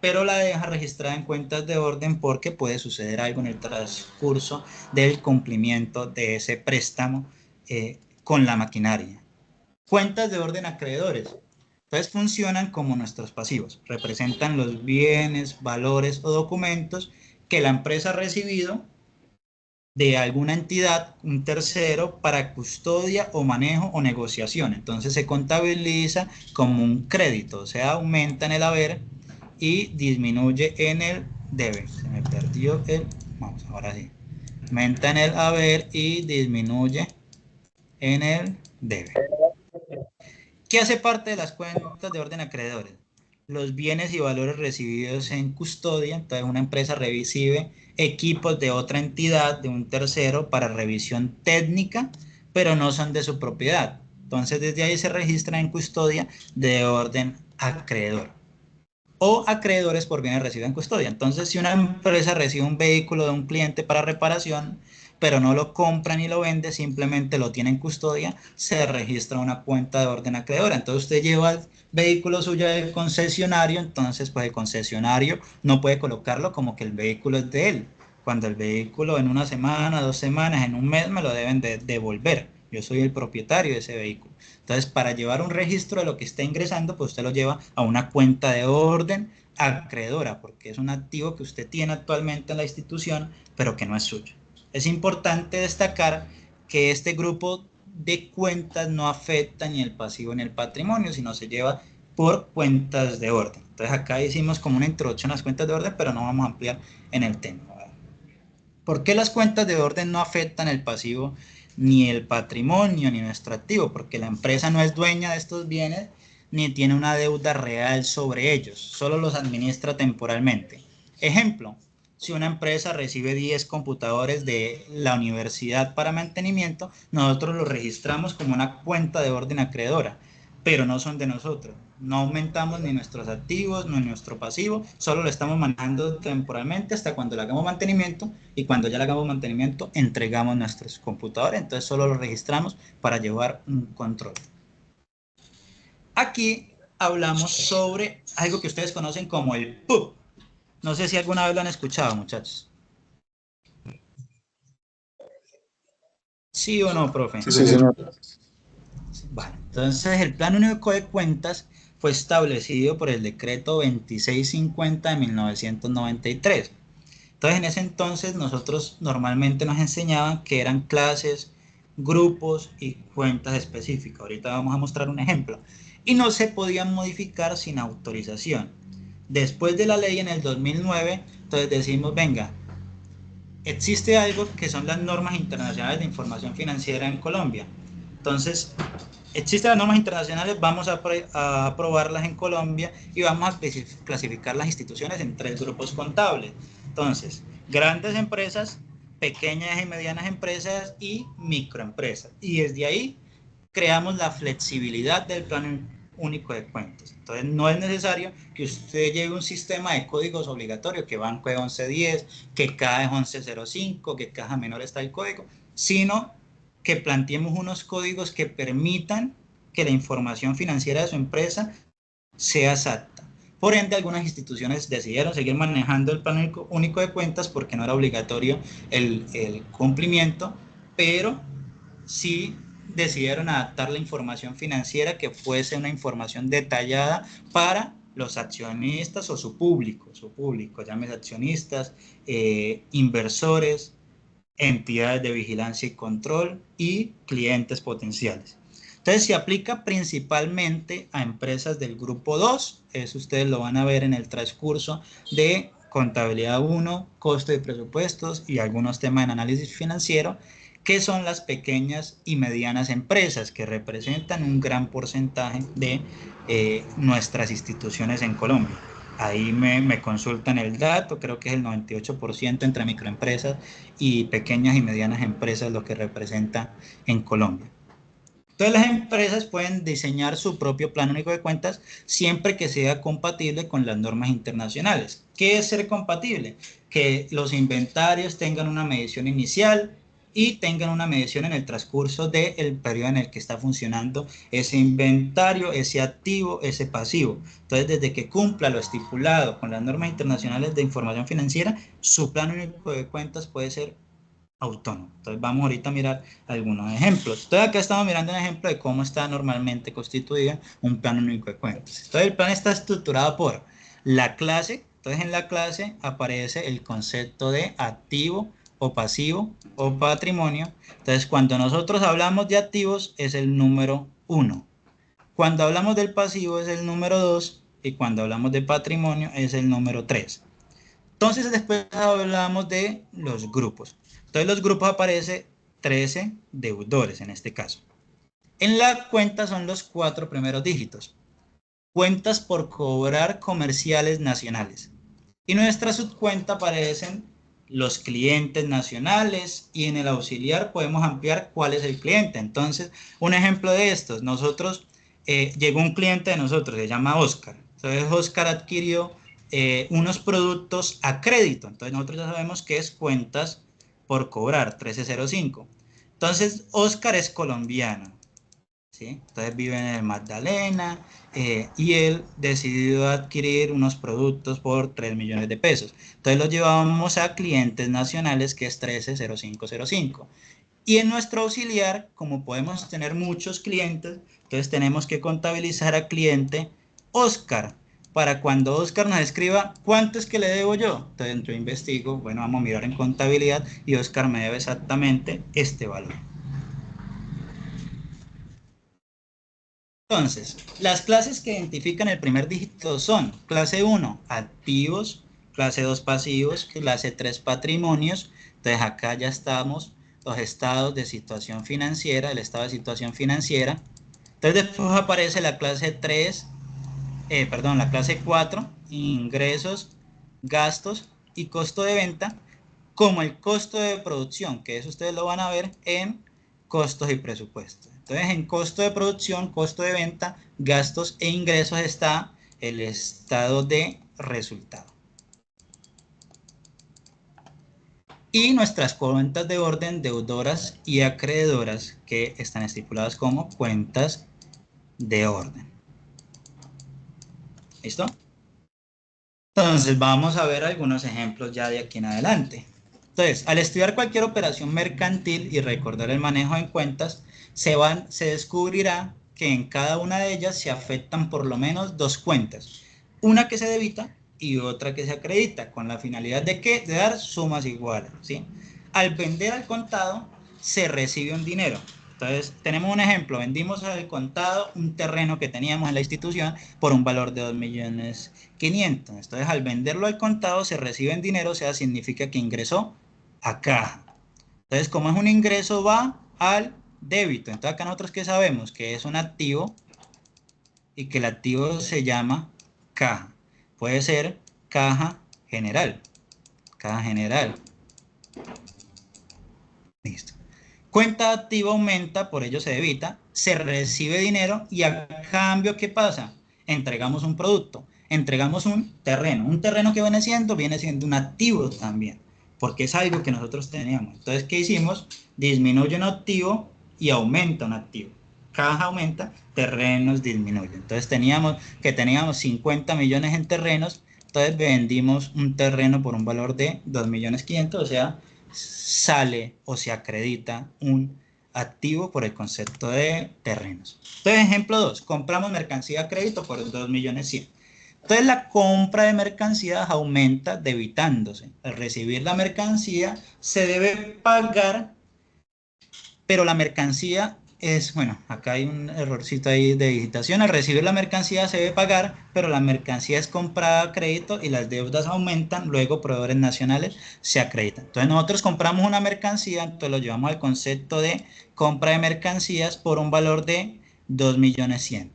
pero la deja registrada en cuentas de orden porque puede suceder algo en el transcurso del cumplimiento de ese préstamo con la maquinaria. Cuentas de orden acreedores. Entonces funcionan como nuestros pasivos, representan los bienes, valores o documentos que la empresa ha recibido de alguna entidad, un tercero, para custodia o manejo o negociación. Entonces se contabiliza como un crédito, o sea, aumenta en el haber y disminuye en el debe. Se me perdió el, vamos, ahora sí. Aumenta en el haber y disminuye en el debe. ¿Qué hace parte de las cuentas de orden acreedores? Los bienes y valores recibidos en custodia. Entonces una empresa recibe equipos de otra entidad, de un tercero, para revisión técnica, pero no son de su propiedad. Entonces desde ahí se registra en custodia de orden acreedor. O acreedores por bienes recibidos en custodia. Entonces si una empresa recibe un vehículo de un cliente para reparación, pero no lo compra ni lo vende, simplemente lo tiene en custodia, se registra una cuenta de orden acreedora. Entonces usted lleva el vehículo suyo del concesionario, entonces pues el concesionario no puede colocarlo como que el vehículo es de él, cuando el vehículo en una semana, 2 semanas, en un mes me lo deben de devolver. Yo soy el propietario de ese vehículo. Entonces, para llevar un registro de lo que está ingresando, pues usted lo lleva a una cuenta de orden acreedora, porque es un activo que usted tiene actualmente en la institución, pero que no es suyo. Es importante destacar que este grupo de cuentas no afecta ni el pasivo ni el patrimonio, sino se lleva por cuentas de orden. Entonces acá hicimos como una introducción a las cuentas de orden, pero no vamos a ampliar en el tema. ¿Por qué las cuentas de orden no afectan el pasivo ni el patrimonio ni nuestro activo? Porque la empresa no es dueña de estos bienes ni tiene una deuda real sobre ellos, solo los administra temporalmente. Ejemplo, si una empresa recibe 10 computadores de la universidad para mantenimiento, nosotros los registramos como una cuenta de orden acreedora, pero no son de nosotros. No aumentamos ni nuestros activos ni nuestro pasivo, solo lo estamos manejando temporalmente hasta cuando le hagamos mantenimiento, y cuando ya le hagamos mantenimiento entregamos nuestros computadores. Entonces solo los registramos para llevar un control. Aquí hablamos sobre algo que ustedes conocen como el PUP. No sé si alguna vez lo han escuchado, muchachos. ¿Sí o no, profe? Sí, señor. Vale, entonces el Plan Único de Cuentas fue establecido por el decreto 2650 de 1993. Entonces en ese entonces nosotros normalmente nos enseñaban que eran clases, grupos y cuentas específicas. Ahorita vamos a mostrar un ejemplo. Y no se podían modificar sin autorización. Después de la ley en el 2009, entonces decimos, venga, existe algo que son las normas internacionales de información financiera en Colombia. Entonces, existen las normas internacionales, vamos a aprobarlas en Colombia y vamos a clasificar las instituciones en 3 grupos contables. Entonces, grandes empresas, pequeñas y medianas empresas y microempresas. Y desde ahí creamos la flexibilidad del Plan Único de Cuentas. Entonces, no es necesario que usted lleve un sistema de códigos obligatorio, que banco es 1110, que CAE es 1105, que caja menor está el código, sino que planteemos unos códigos que permitan que la información financiera de su empresa sea exacta. Por ende, algunas instituciones decidieron seguir manejando el Plan Único de Cuentas porque no era obligatorio el cumplimiento, pero sí decidieron adaptar la información financiera que fuese una información detallada para los accionistas o su público, llámese accionistas, inversores, entidades de vigilancia y control y clientes potenciales. Entonces se aplica principalmente a empresas del grupo 2, eso ustedes lo van a ver en el transcurso de contabilidad 1, costo de presupuestos y algunos temas en análisis financiero, que son las pequeñas y medianas empresas que representan un gran porcentaje de nuestras instituciones en Colombia. Ahí me consultan el dato, creo que es el 98% entre microempresas y pequeñas y medianas empresas lo que representa en Colombia. Entonces las empresas pueden diseñar su propio plan único de cuentas siempre que sea compatible con las normas internacionales. ¿Qué es ser compatible? Que los inventarios tengan una medición inicial y tengan una medición en el transcurso del periodo en el que está funcionando ese inventario, ese activo, ese pasivo. Entonces, desde que cumpla lo estipulado con las normas internacionales de información financiera, su plan único de cuentas puede ser autónomo. Entonces, vamos ahorita a mirar algunos ejemplos. Entonces, acá estamos mirando un ejemplo de cómo está normalmente constituida un plan único de cuentas. Entonces, el plan está estructurado por la clase. Entonces, en la clase aparece el concepto de activo o pasivo o patrimonio. Entonces, cuando nosotros hablamos de activos es el número 1. Cuando hablamos del pasivo es el número 2 y cuando hablamos de patrimonio es el número 3. Entonces, después hablamos de los grupos. Entonces, los grupos aparece 13 deudores en este caso. En la cuenta son los 4 primeros dígitos. Cuentas por cobrar comerciales nacionales. Y nuestra subcuenta aparecen los clientes nacionales y en el auxiliar podemos ampliar cuál es el cliente. Entonces, un ejemplo de estos, nosotros, llegó un cliente de nosotros, se llama Oscar. Entonces, Oscar adquirió unos productos a crédito. Entonces, nosotros ya sabemos que es cuentas por cobrar, 1305. Entonces, Oscar es colombiano, ¿sí? Entonces vive en el Magdalena y él decidió adquirir unos productos por 3 millones de pesos. Entonces los llevamos a clientes nacionales que es 130505. Y en nuestro auxiliar, como podemos tener muchos clientes, entonces tenemos que contabilizar al cliente Oscar, para cuando Oscar nos escriba cuánto es que le debo yo. Entonces yo investigo, bueno, vamos a mirar en contabilidad y Oscar me debe exactamente este valor. Entonces, las clases que identifican el primer dígito son clase 1, activos, clase 2, pasivos, clase 3, patrimonios. Entonces acá ya estamos los estados de situación financiera, el estado de situación financiera. Entonces después aparece la clase 3, la clase 4, ingresos, gastos y costo de venta, como el costo de producción, que eso ustedes lo van a ver en costos y presupuestos. Entonces, en costo de producción, costo de venta, gastos e ingresos está el estado de resultado. Y nuestras cuentas de orden, deudoras y acreedoras, que están estipuladas como cuentas de orden. ¿Listo? Entonces, vamos a ver algunos ejemplos ya de aquí en adelante. Entonces, al estudiar cualquier operación mercantil y recordar el manejo en cuentas, se descubrirá que en cada una de ellas se afectan por lo menos 2 cuentas. Una que se debita y otra que se acredita, con la finalidad de ¿qué? De dar sumas iguales, ¿sí? Al vender al contado, se recibe un dinero. Entonces, tenemos un ejemplo, vendimos al contado un terreno que teníamos en la institución por un valor de 2.500.000. Entonces, al venderlo al contado, se recibe en dinero, o sea, significa que ingresó a caja. Entonces, como es un ingreso, va al débito. Entonces, acá nosotros que sabemos que es un activo y que el activo se llama caja. Puede ser caja general. Caja general. Listo. Cuenta activa aumenta, por ello se debita, se recibe dinero y a cambio, ¿qué pasa? Entregamos un producto, entregamos un terreno. Un terreno que viene siendo un activo también, porque es algo que nosotros teníamos. Entonces, ¿qué hicimos? Disminuye un activo y aumenta un activo. Caja aumenta, terrenos disminuyen. Entonces, teníamos 50 millones en terrenos, entonces vendimos un terreno por un valor de 2.500.000, o sea, sale o se acredita un activo por el concepto de terrenos. Entonces, ejemplo 2, compramos mercancía a crédito por 2.100.000. Entonces, la compra de mercancías aumenta debitándose. Al recibir la mercancía, se debe pagar, pero la mercancía es, bueno, acá hay un errorcito ahí de digitación. Al recibir la mercancía se debe pagar, pero la mercancía es comprada a crédito y las deudas aumentan, luego proveedores nacionales se acreditan. Entonces nosotros compramos una mercancía, entonces lo llevamos al concepto de compra de mercancías por un valor de 2.100.000.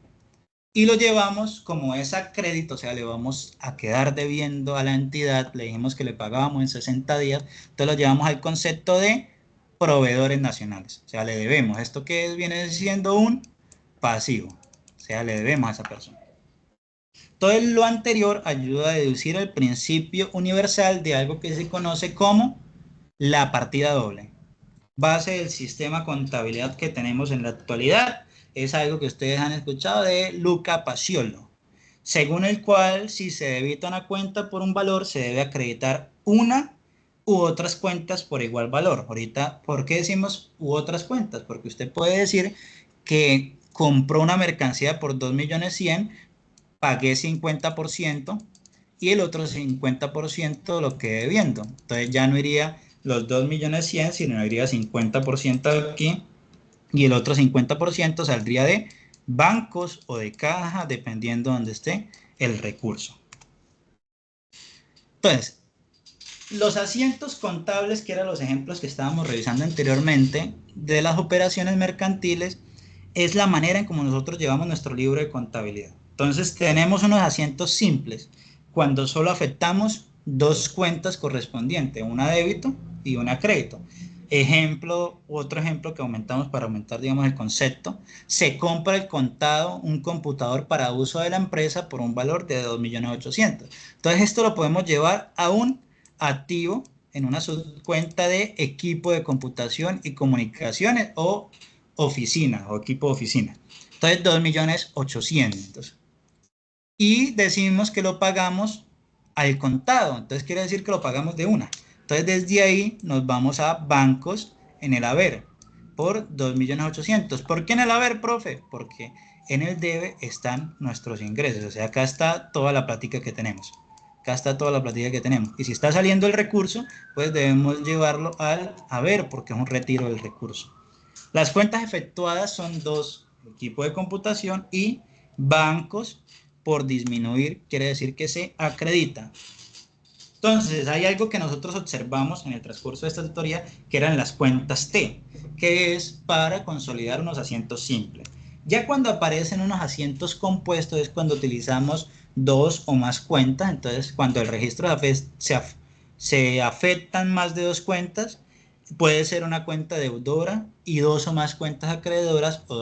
Y lo llevamos como es a crédito, o sea, le vamos a quedar debiendo a la entidad, le dijimos que le pagábamos en 60 días, entonces lo llevamos al concepto de proveedores nacionales, o sea, le debemos, esto que viene siendo un pasivo, o sea, le debemos a esa persona. Todo lo anterior ayuda a deducir el principio universal de algo que se conoce como la partida doble. base del sistema contabilidad que tenemos en la actualidad. Es algo que ustedes han escuchado de Luca Paciolo, según el cual si se debita una cuenta por un valor, se debe acreditar una u otras cuentas por igual valor. Ahorita, ¿por qué decimos u otras cuentas? Porque usted puede decir que compró una mercancía por 2.100.000, pagué 50% y el otro 50% lo quedé debiendo. Entonces ya no iría los 2.100.000, sino iría 50% de aquí y el otro 50% saldría de bancos o de caja, dependiendo de donde esté el recurso. Entonces, los asientos contables, que eran los ejemplos que estábamos revisando anteriormente, de las operaciones mercantiles, es la manera en cómo nosotros llevamos nuestro libro de contabilidad. Entonces, tenemos unos asientos simples, cuando solo afectamos dos cuentas correspondientes, una débito y una crédito. Ejemplo, otro ejemplo que aumentamos para aumentar, digamos, el concepto, se compra el contado, un computador para uso de la empresa por un valor de 2.800.000. Entonces, esto lo podemos llevar a un activo en una subcuenta de equipo de computación y comunicaciones o oficina o equipo de oficina. Entonces, 2.800.000. Y decimos que lo pagamos al contado. Entonces, quiere decir que lo pagamos de una. Entonces, desde ahí nos vamos a bancos en el haber por 2.800.000. ¿Por qué en el haber, profe? Porque en el debe están nuestros ingresos. O sea, acá está toda la plática que tenemos. Acá está toda la plática que tenemos. Y si está saliendo el recurso, pues debemos llevarlo al haber porque es un retiro del recurso. Las cuentas efectuadas son dos, equipo de computación y bancos por disminuir, quiere decir que se acredita. Entonces, hay algo que nosotros observamos en el transcurso de esta tutoría, que eran las cuentas T, que es para consolidar unos asientos simples. Ya cuando aparecen unos asientos compuestos es cuando utilizamos dos o más cuentas. Entonces, cuando el registro se afectan más de dos cuentas, puede ser una cuenta deudora y dos o más cuentas acreedoras o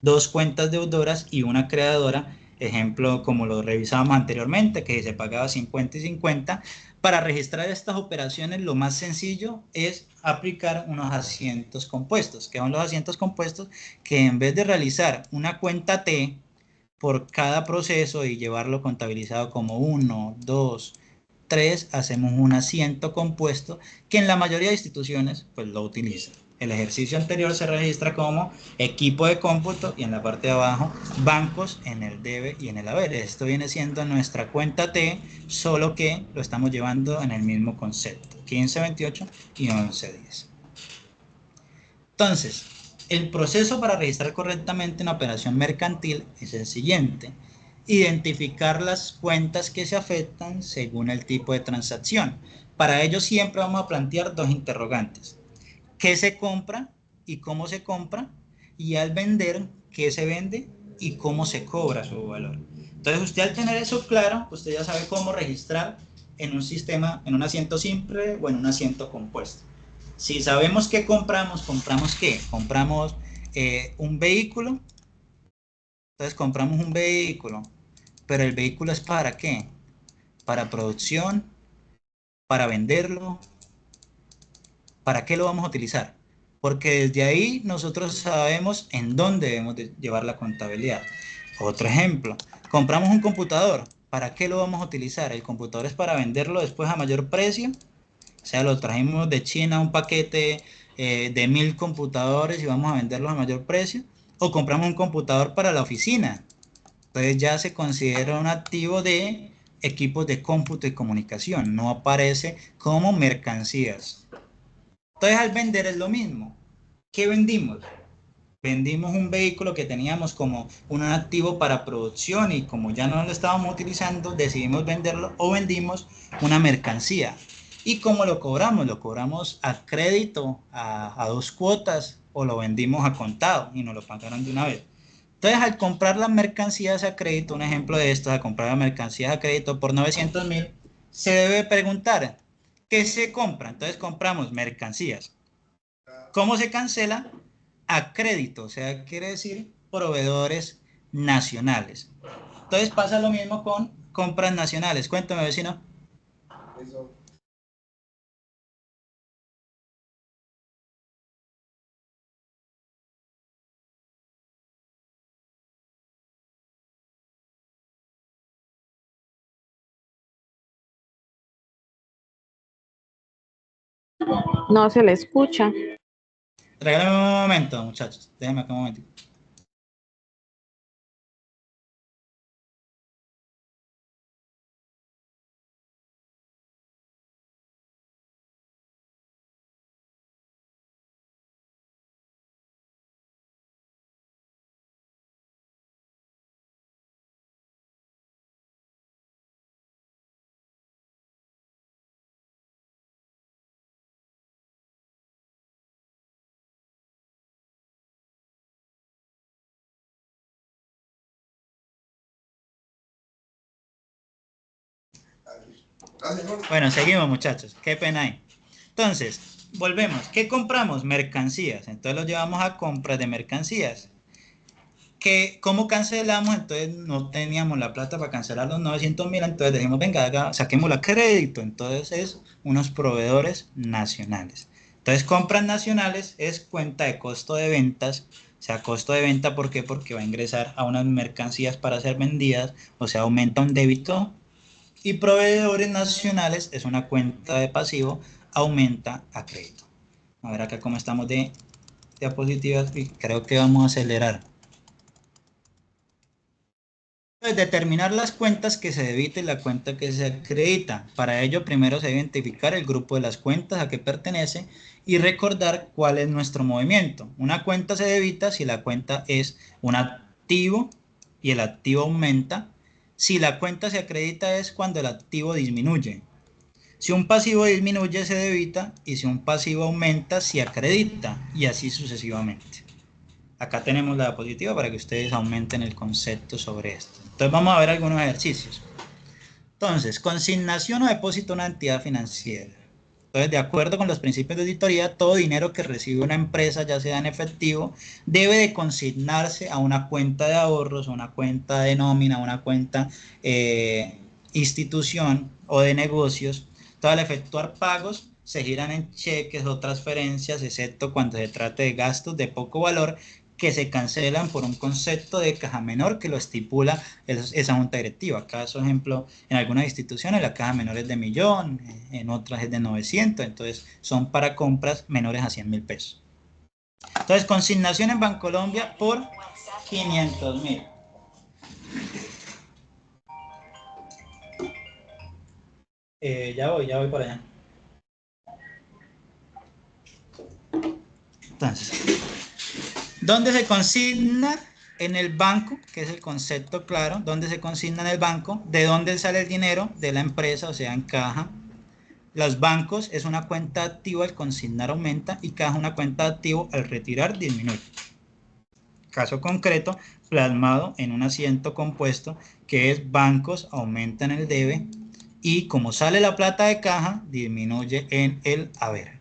dos cuentas deudoras y una creadora, ejemplo como lo revisábamos anteriormente, que se pagaba 50 y 50. Para registrar estas operaciones lo más sencillo es aplicar unos asientos compuestos, que son los asientos compuestos que en vez de realizar una cuenta T por cada proceso y llevarlo contabilizado como 1, 2, 3, hacemos un asiento compuesto que en la mayoría de instituciones pues lo utilizan. El ejercicio anterior se registra como equipo de cómputo y en la parte de abajo bancos en el debe y en el haber. Esto viene siendo nuestra cuenta T, solo que lo estamos llevando en el mismo concepto, 1528 y 1110. Entonces, el proceso para registrar correctamente una operación mercantil es el siguiente: identificar las cuentas que se afectan según el tipo de transacción. Para ello siempre vamos a plantear dos interrogantes: ¿qué se compra y cómo se compra? Y al vender, ¿qué se vende y cómo se cobra su valor? Entonces, usted al tener eso claro, usted ya sabe cómo registrar en un sistema, en un asiento simple o en un asiento compuesto. Si sabemos qué compramos, ¿compramos qué? Compramos un vehículo. Entonces compramos un vehículo, pero el vehículo es ¿para qué? Para producción, para venderlo, ¿para qué lo vamos a utilizar? Porque desde ahí nosotros sabemos en dónde debemos de llevar la contabilidad. Otro ejemplo, compramos un computador, ¿para qué lo vamos a utilizar? El computador es para venderlo después a mayor precio. O sea, lo trajimos de China un paquete de 1.000 computadores y vamos a venderlos a mayor precio. O compramos un computador para la oficina. Entonces ya se considera un activo de equipos de cómputo y comunicación. No aparece como mercancías. Entonces al vender es lo mismo. ¿Qué vendimos? Vendimos un vehículo que teníamos como un activo para producción y como ya no lo estábamos utilizando, decidimos venderlo, o vendimos una mercancía. ¿Y cómo lo cobramos? Lo cobramos a crédito, a dos cuotas, o lo vendimos a contado y nos lo pagaron de una vez. Entonces, al comprar las mercancías a crédito, un ejemplo de esto, al comprar las mercancías a crédito por 900.000, se debe preguntar, ¿qué se compra? Entonces compramos mercancías. ¿Cómo se cancela? A crédito, o sea, quiere decir proveedores nacionales. Entonces pasa lo mismo con compras nacionales. Cuéntame, vecino. No se le escucha. Regálame un momento, muchachos. Déjenme acá un momento. Bueno, seguimos, muchachos. Qué pena hay. Entonces, volvemos. ¿Qué compramos? Mercancías. Entonces lo llevamos a compras de mercancías. ¿Cómo cancelamos? Entonces no teníamos la plata para cancelar los 900.000, entonces dijimos, venga, saquemos a crédito. Entonces es unos proveedores nacionales. Entonces compras nacionales es cuenta de costo de ventas. O sea, costo de venta, ¿por qué? Porque va a ingresar a unas mercancías para ser vendidas, o sea, aumenta un débito. Y proveedores nacionales es una cuenta de pasivo, aumenta a crédito. A ver acá cómo estamos de diapositivas y creo que vamos a acelerar. Determinar las cuentas que se debita y la cuenta que se acredita. Para ello, primero se debe identificar el grupo de las cuentas a que pertenece y recordar cuál es nuestro movimiento. Una cuenta se debita si la cuenta es un activo y el activo aumenta. Si la cuenta se acredita es cuando el activo disminuye. Si un pasivo disminuye se debita y si un pasivo aumenta se acredita y así sucesivamente. Acá tenemos la diapositiva para que ustedes aumenten el concepto sobre esto. Entonces vamos a ver algunos ejercicios. Entonces, consignación o depósito de una entidad financiera. Entonces, de acuerdo con los principios de auditoría, todo dinero que recibe una empresa, ya sea en efectivo, debe de consignarse a una cuenta de ahorros, a una cuenta de nómina, a una cuenta institución o de negocios. Entonces, al efectuar pagos, se giran en cheques o transferencias, excepto cuando se trate de gastos de poco valor que se cancelan por un concepto de caja menor que lo estipula esa junta directiva. Caso ejemplo, en algunas instituciones la caja menor es de 1.000.000, en otras es de 900, entonces son para compras menores a 100.000 pesos. Entonces, consignación en Bancolombia por 500.000. Ya voy por allá. Entonces, ¿dónde se consigna? En el banco, que es el concepto claro, ¿dónde se consigna en el banco? ¿De dónde sale el dinero? De la empresa, o sea, en caja. Los bancos es una cuenta activa, al consignar aumenta, y caja una cuenta activo, al retirar disminuye. Caso concreto, plasmado en un asiento compuesto, que es bancos aumentan el debe, y como sale la plata de caja, disminuye en el haber.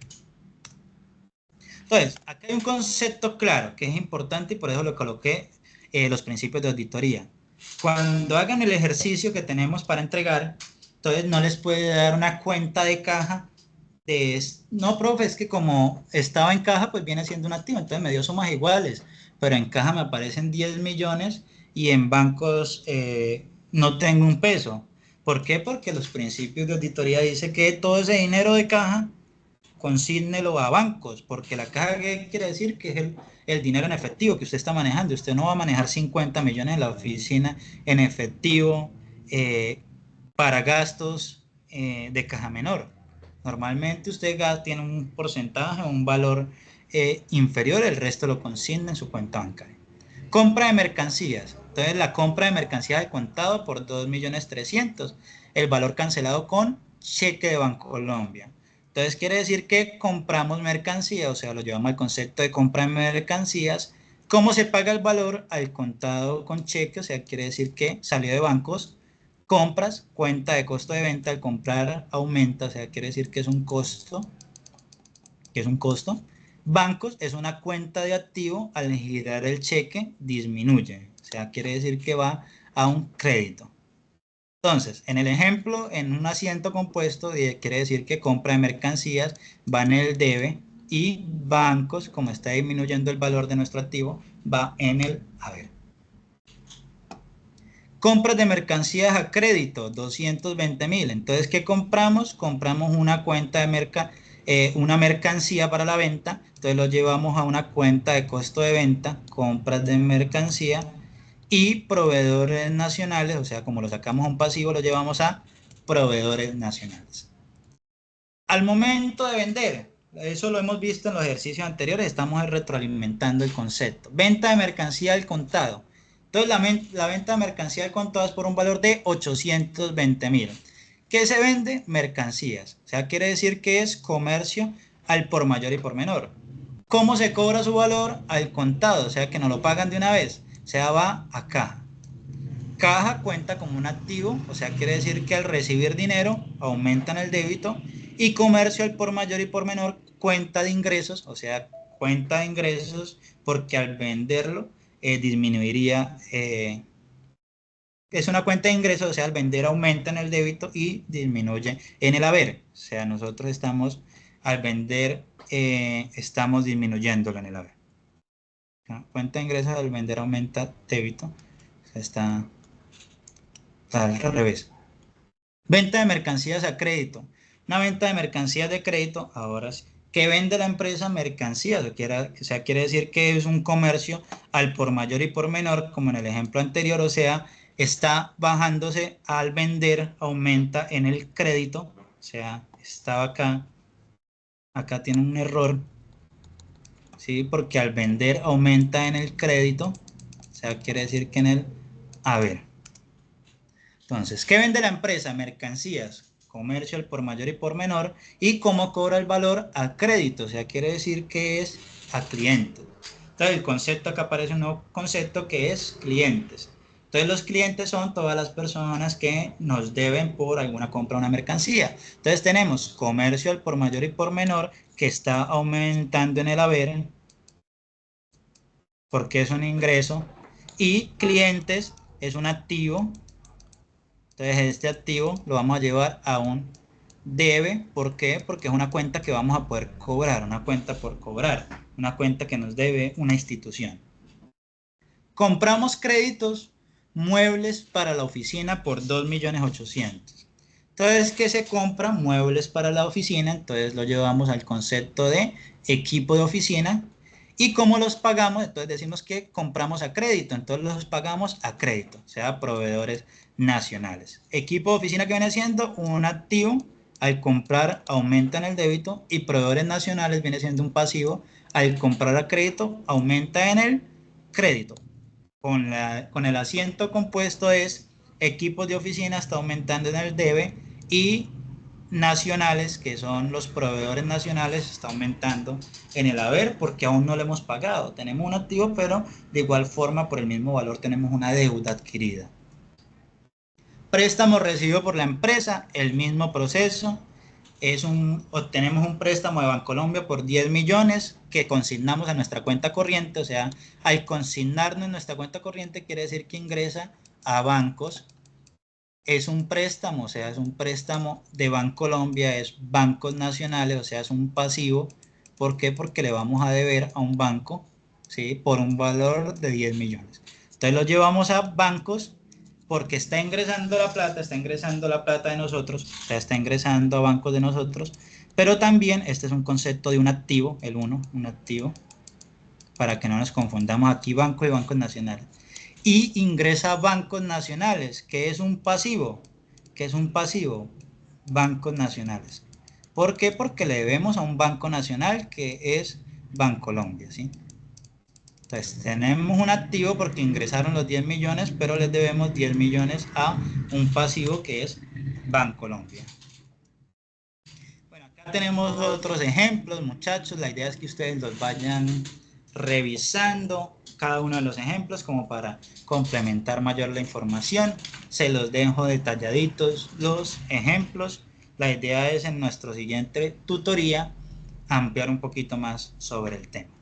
Entonces, acá hay un concepto claro que es importante y por eso lo coloqué los principios de auditoría. Cuando hagan el ejercicio que tenemos para entregar, entonces no les puede dar una cuenta de caja de, no, profe, es que como estaba en caja, pues viene siendo un activo, entonces me dio sumas iguales, pero en caja me aparecen 10 millones y en bancos no tengo un peso. ¿Por qué? Porque los principios de auditoría dicen que todo ese dinero de caja consígnelo a bancos, porque la caja, ¿qué quiere decir? Que es el dinero en efectivo que usted está manejando. Usted no va a manejar 50 millones en la oficina en efectivo para gastos de caja menor. Normalmente usted tiene un porcentaje o un valor inferior, el resto lo consigna en su cuenta bancaria. Compra de mercancías. Entonces la compra de mercancías al contado por 2.300.000, el valor cancelado con cheque de Bancolombia. Entonces quiere decir que compramos mercancía, o sea, lo llevamos al concepto de compra de mercancías. ¿Cómo se paga el valor? Al contado con cheque, o sea, quiere decir que salió de bancos, compras, cuenta de costo de venta, al comprar aumenta, o sea, quiere decir que es un costo, Bancos es una cuenta de activo, al girar el cheque disminuye, o sea, quiere decir que va a un crédito. Entonces, en el ejemplo, en un asiento compuesto, quiere decir que compra de mercancías va en el debe y bancos, como está disminuyendo el valor de nuestro activo, va en el haber. Compras de mercancías a crédito, 220.000. Entonces, ¿qué compramos? Compramos una cuenta de una mercancía para la venta, entonces lo llevamos a una cuenta de costo de venta, compras de mercancía, y proveedores nacionales, o sea, como lo sacamos a un pasivo, lo llevamos a proveedores nacionales. Al momento de vender, eso lo hemos visto en los ejercicios anteriores, estamos retroalimentando el concepto. Venta de mercancía al contado. Entonces la venta de mercancía al contado es por un valor de 820.000. ¿Qué se vende? Mercancías. O sea, quiere decir que es comercio al por mayor y por menor. ¿Cómo se cobra su valor? Al contado, o sea que nos lo pagan de una vez. O sea, va a caja. Caja cuenta como un activo, o sea, quiere decir que al recibir dinero aumentan el débito, y comercio al por mayor y por menor cuenta de ingresos, o sea, cuenta de ingresos porque al venderlo disminuiría, es una cuenta de ingresos, o sea, al vender aumenta en el débito y disminuye en el haber, o sea, nosotros estamos, al vender, estamos disminuyéndolo en el haber. ¿No? Cuenta de ingresos al vender aumenta débito, o sea, está al revés. Venta de mercancías a crédito. Una venta de mercancías de crédito, ahora sí. ¿Qué vende la empresa? Mercancías. O sea, quiere decir que es un comercio al por mayor y por menor, como en el ejemplo anterior. O sea, está bajándose al vender, aumenta en el crédito. O sea, estaba acá. Acá tiene un error. ¿Sí? Porque al vender aumenta en el crédito. O sea, quiere decir que en el haber. Entonces, ¿qué vende la empresa? Mercancías, comercio al por mayor y por menor, y cómo cobra el valor a crédito, o sea, quiere decir que es a clientes. Entonces, el concepto que aparece, un nuevo concepto que es clientes. Entonces, los clientes son todas las personas que nos deben por alguna compra de una mercancía. Entonces, tenemos comercio al por mayor y por menor, que está aumentando en el haber, porque es un ingreso, y clientes es un activo. Entonces este activo lo vamos a llevar a un debe. ¿Por qué? Porque es una cuenta que vamos a poder cobrar, una cuenta por cobrar, una cuenta que nos debe una institución. Compramos créditos, muebles para la oficina por 2.800.000. Entonces, ¿qué se compra? Muebles para la oficina, entonces lo llevamos al concepto de equipo de oficina. ¿Y cómo los pagamos? Entonces decimos que compramos a crédito, entonces los pagamos a crédito, o sea, proveedores nacionales. Equipo de oficina que viene siendo un activo, al comprar aumenta en el débito, y proveedores nacionales viene siendo un pasivo, al comprar a crédito aumenta en el crédito. Con el asiento compuesto es equipos de oficina está aumentando en el debe, y nacionales, que son los proveedores nacionales, está aumentando en el haber porque aún no lo hemos pagado. Tenemos un activo, pero de igual forma por el mismo valor tenemos una deuda adquirida. Préstamo recibido por la empresa, el mismo proceso. Obtenemos un préstamo de Bancolombia por 10 millones que consignamos a nuestra cuenta corriente, o sea, al consignarnos en nuestra cuenta corriente quiere decir que ingresa a bancos. Es un préstamo, o sea, es un préstamo de Bancolombia, es bancos nacionales, o sea, es un pasivo. ¿Por qué? Porque le vamos a deber a un banco, ¿sí? Por un valor de 10 millones. Entonces lo llevamos a bancos porque está ingresando la plata de nosotros, o sea, está ingresando a bancos de nosotros, pero también este es un concepto de un activo, el 1, un activo, para que no nos confundamos aquí banco y bancos nacionales. Y ingresa a bancos nacionales, que es un pasivo. ¿Qué es un pasivo? Bancos nacionales. ¿Por qué? Porque le debemos a un banco nacional que es Bancolombia, ¿sí? Entonces tenemos un activo porque ingresaron los 10 millones, pero les debemos 10 millones a un pasivo que es Bancolombia. Bueno, acá tenemos otros ejemplos, muchachos. La idea es que ustedes los vayan revisando cada uno de los ejemplos como para complementar mayor la información. Se los dejo detalladitos los ejemplos. La idea es en nuestro siguiente tutoría ampliar un poquito más sobre el tema.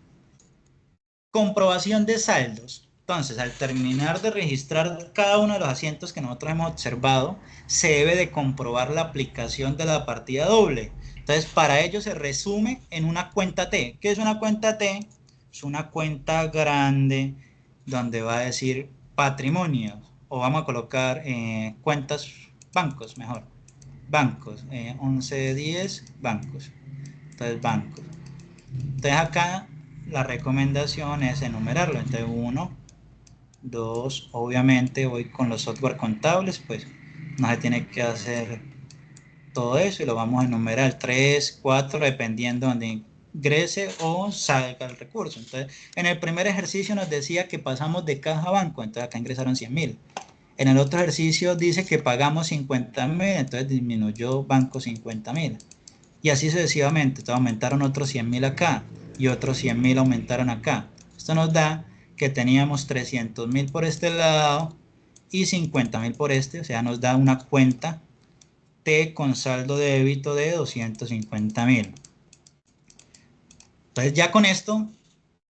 Comprobación de saldos. Entonces, al terminar de registrar cada uno de los asientos que nosotros hemos observado, se debe de comprobar la aplicación de la partida doble. Entonces, para ello se resume en una cuenta T. ¿Qué es una cuenta T? Es una cuenta grande donde va a decir patrimonio, o vamos a colocar cuentas bancos, mejor. Bancos, 1110 bancos. Entonces, bancos. Entonces, acá la recomendación es enumerarlo. Entonces, 1, 2, obviamente voy con los software contables, pues no se tiene que hacer todo eso y lo vamos a enumerar 3, 4, dependiendo donde ingrese o salga el recurso. Entonces, en el primer ejercicio nos decía que pasamos de caja a banco, entonces acá ingresaron 100.000. En el otro ejercicio dice que pagamos 50.000, entonces disminuyó banco 50.000. Y así sucesivamente, entonces aumentaron otros 100.000 acá y otros 100.000 aumentaron acá. Esto nos da que teníamos 300.000 por este lado y 50.000 por este, o sea, nos da una cuenta T con saldo de débito de 250.000. Entonces ya con esto,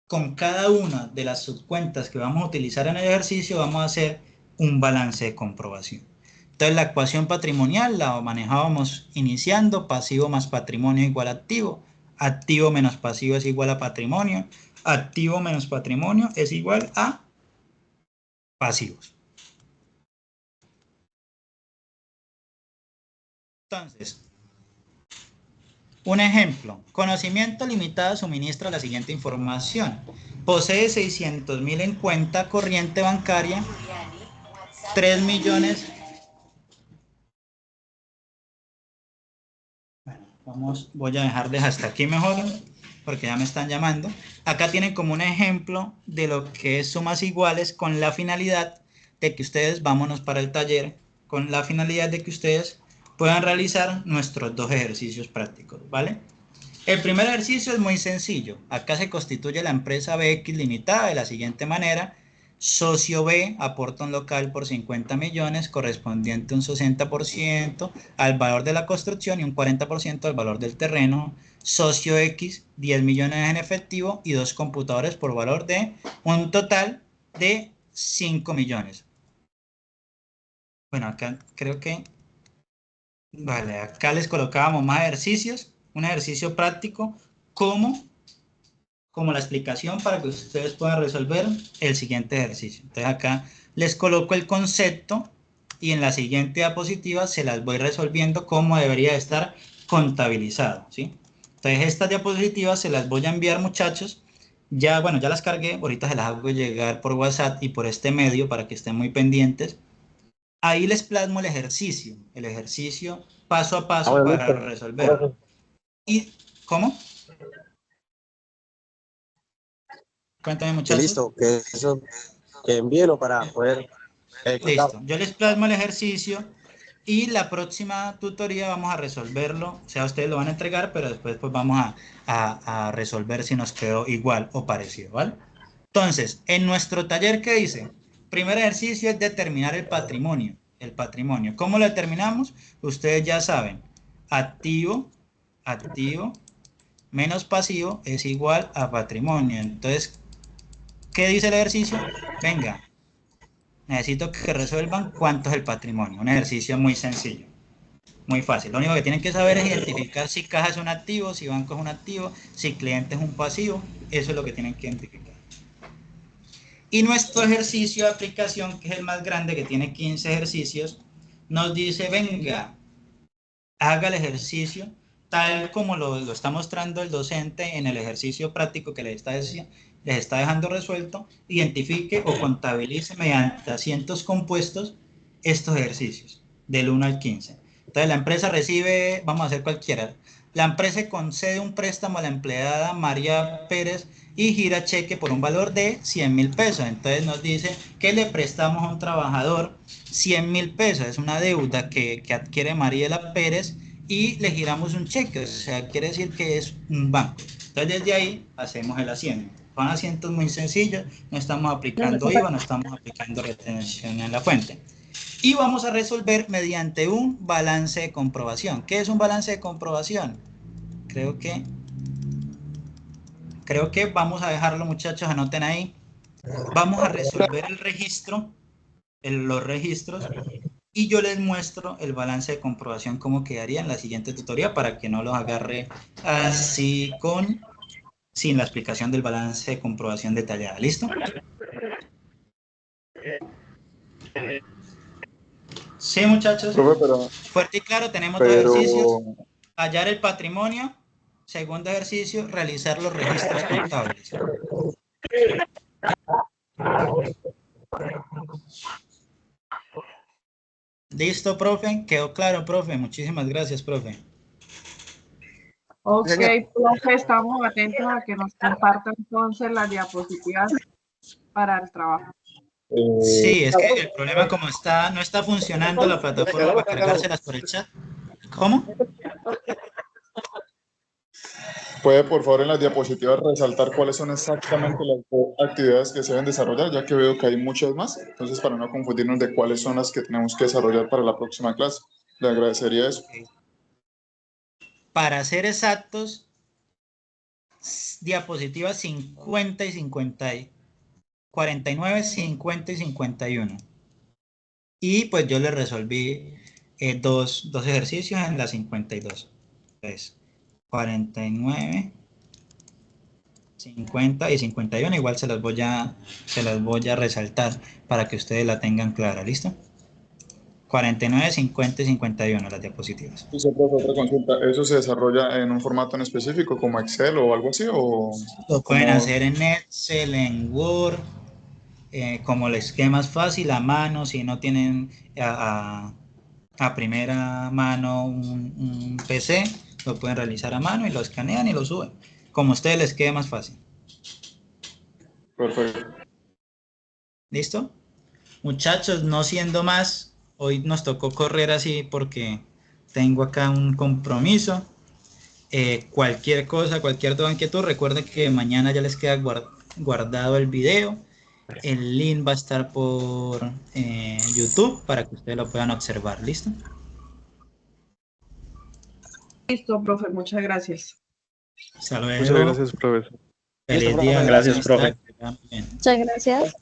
con cada una de las subcuentas que vamos a utilizar en el ejercicio, vamos a hacer un balance de comprobación. Entonces la ecuación patrimonial la manejábamos iniciando, pasivo más patrimonio igual a activo, activo menos pasivo es igual a patrimonio, activo menos patrimonio es igual a pasivos. Entonces, un ejemplo, conocimiento limitado suministra la siguiente información. Posee 600.000 en cuenta corriente bancaria, 3 millones. Bueno, voy a dejarles hasta aquí mejor, porque ya me están llamando. Acá tienen como un ejemplo de lo que es sumas iguales con la finalidad de que ustedes, vámonos para el taller, con la finalidad de que ustedes puedan realizar nuestros dos ejercicios prácticos, ¿vale? El primer ejercicio es muy sencillo. Acá se constituye la empresa BX limitada de la siguiente manera. Socio B aporta un local por 50 millones, correspondiente un 60% al valor de la construcción y un 40% al valor del terreno. Socio X, 10 millones en efectivo y 2 computadores por valor de un total de 5 millones. Bueno, acá creo que... Vale, acá les colocábamos más ejercicios. Un ejercicio práctico como la explicación para que ustedes puedan resolver el siguiente ejercicio. Entonces acá les coloco el concepto y en la siguiente diapositiva se las voy resolviendo cómo debería estar contabilizado, ¿sí? Entonces estas diapositivas se las voy a enviar, muchachos. Ya, bueno, ya las cargué, ahorita se las hago llegar por WhatsApp y por este medio para que estén muy pendientes. Ahí les plasmo el ejercicio paso a paso bueno, para listo. resolverlo. ¿Y cómo? Cuéntame, Que muchachos. listo, que eso, que envíelo para poder ejecutar. Listo, yo les plasmo el ejercicio y la próxima tutoría vamos a resolverlo, o sea, ustedes lo van a entregar, pero después pues vamos a resolver si nos quedó igual o parecido, ¿vale? Entonces, en nuestro taller, ¿qué dice? Primer ejercicio es determinar el patrimonio. El patrimonio. ¿Cómo lo determinamos? Ustedes ya saben, activo, activo, menos pasivo es igual a patrimonio. Entonces, ¿qué dice el ejercicio? Venga, necesito que resuelvan cuánto es el patrimonio. Un ejercicio muy sencillo, muy fácil. Lo único que tienen que saber es identificar si caja es un activo, si banco es un activo, si cliente es un pasivo. Eso es lo que tienen que identificar. Y nuestro ejercicio de aplicación, que es el más grande, que tiene 15 ejercicios, nos dice, venga, haga el ejercicio tal como lo está mostrando el docente en el ejercicio práctico que les está dejando resuelto, identifique o contabilice mediante asientos compuestos estos ejercicios, del 1 al 15. Entonces la empresa recibe, vamos a hacer cualquiera, la empresa concede un préstamo a la empleada María Pérez y gira cheque por un valor de 100.000 pesos. Entonces nos dice que le prestamos a un trabajador 100.000 pesos, es una deuda que adquiere Mariela Pérez y le giramos un cheque, o sea, quiere decir que es un banco. Entonces desde ahí hacemos el asiento. Son asientos muy sencillos, no estamos aplicando IVA, no estamos aplicando retención en la fuente. Y vamos a resolver mediante un balance de comprobación. ¿Qué es un balance de comprobación? Creo que vamos a dejarlo, muchachos, anoten ahí. Vamos a resolver el registro, los registros, y yo les muestro el balance de comprobación cómo quedaría en la siguiente tutoría para que no los agarre así sin la explicación del balance de comprobación detallada. ¿Listo? Sí, muchachos. Profe, Fuerte y claro, tenemos dos ejercicios. Hallar el patrimonio Segundo ejercicio, realizar los registros contables. ¿Listo, profe? ¿Quedó claro, profe? Muchísimas gracias, profe. Ok, Señor. profe, estamos atentos a que nos comparta entonces las diapositivas para el trabajo. Sí, es que el problema como está, no está funcionando la plataforma para cargárselas por el chat. ¿Cómo? ¿Puede, por favor, en las diapositivas resaltar cuáles son exactamente las actividades que se deben desarrollar, ya que veo que hay muchas más? Entonces, para no confundirnos de cuáles son las que tenemos que desarrollar para la próxima clase, le agradecería eso. Para ser exactos, diapositivas 50 y 49, 50 y 51. Y pues yo le resolví dos ejercicios en las 52. Entonces, 49, 50 y 51, igual se las voy a resaltar para que ustedes la tengan clara, ¿listo? 49, 50 y 51 las diapositivas. Sí, profe, otra consulta. ¿Eso se desarrolla en un formato en específico, como Excel o algo así? ¿O Lo pueden como... hacer en Excel, en Word, como les quede más fácil, a mano, si no tienen a primera mano un PC, lo pueden realizar a mano y lo escanean y lo suben, como a ustedes les quede más fácil. Perfecto. ¿Listo? Muchachos, no siendo más, hoy nos tocó correr así porque tengo acá un compromiso. Cualquier cosa, cualquier duda, inquietud, recuerden que mañana ya les queda guardado el video. El link va a estar por YouTube para que ustedes lo puedan observar. ¿Listo? Listo, profe, muchas gracias. Hasta Muchas luego. gracias, profesor. Feliz Listo, día. profe. Gracias, Buenas profe. tardes. Que vayan bien. Muchas gracias.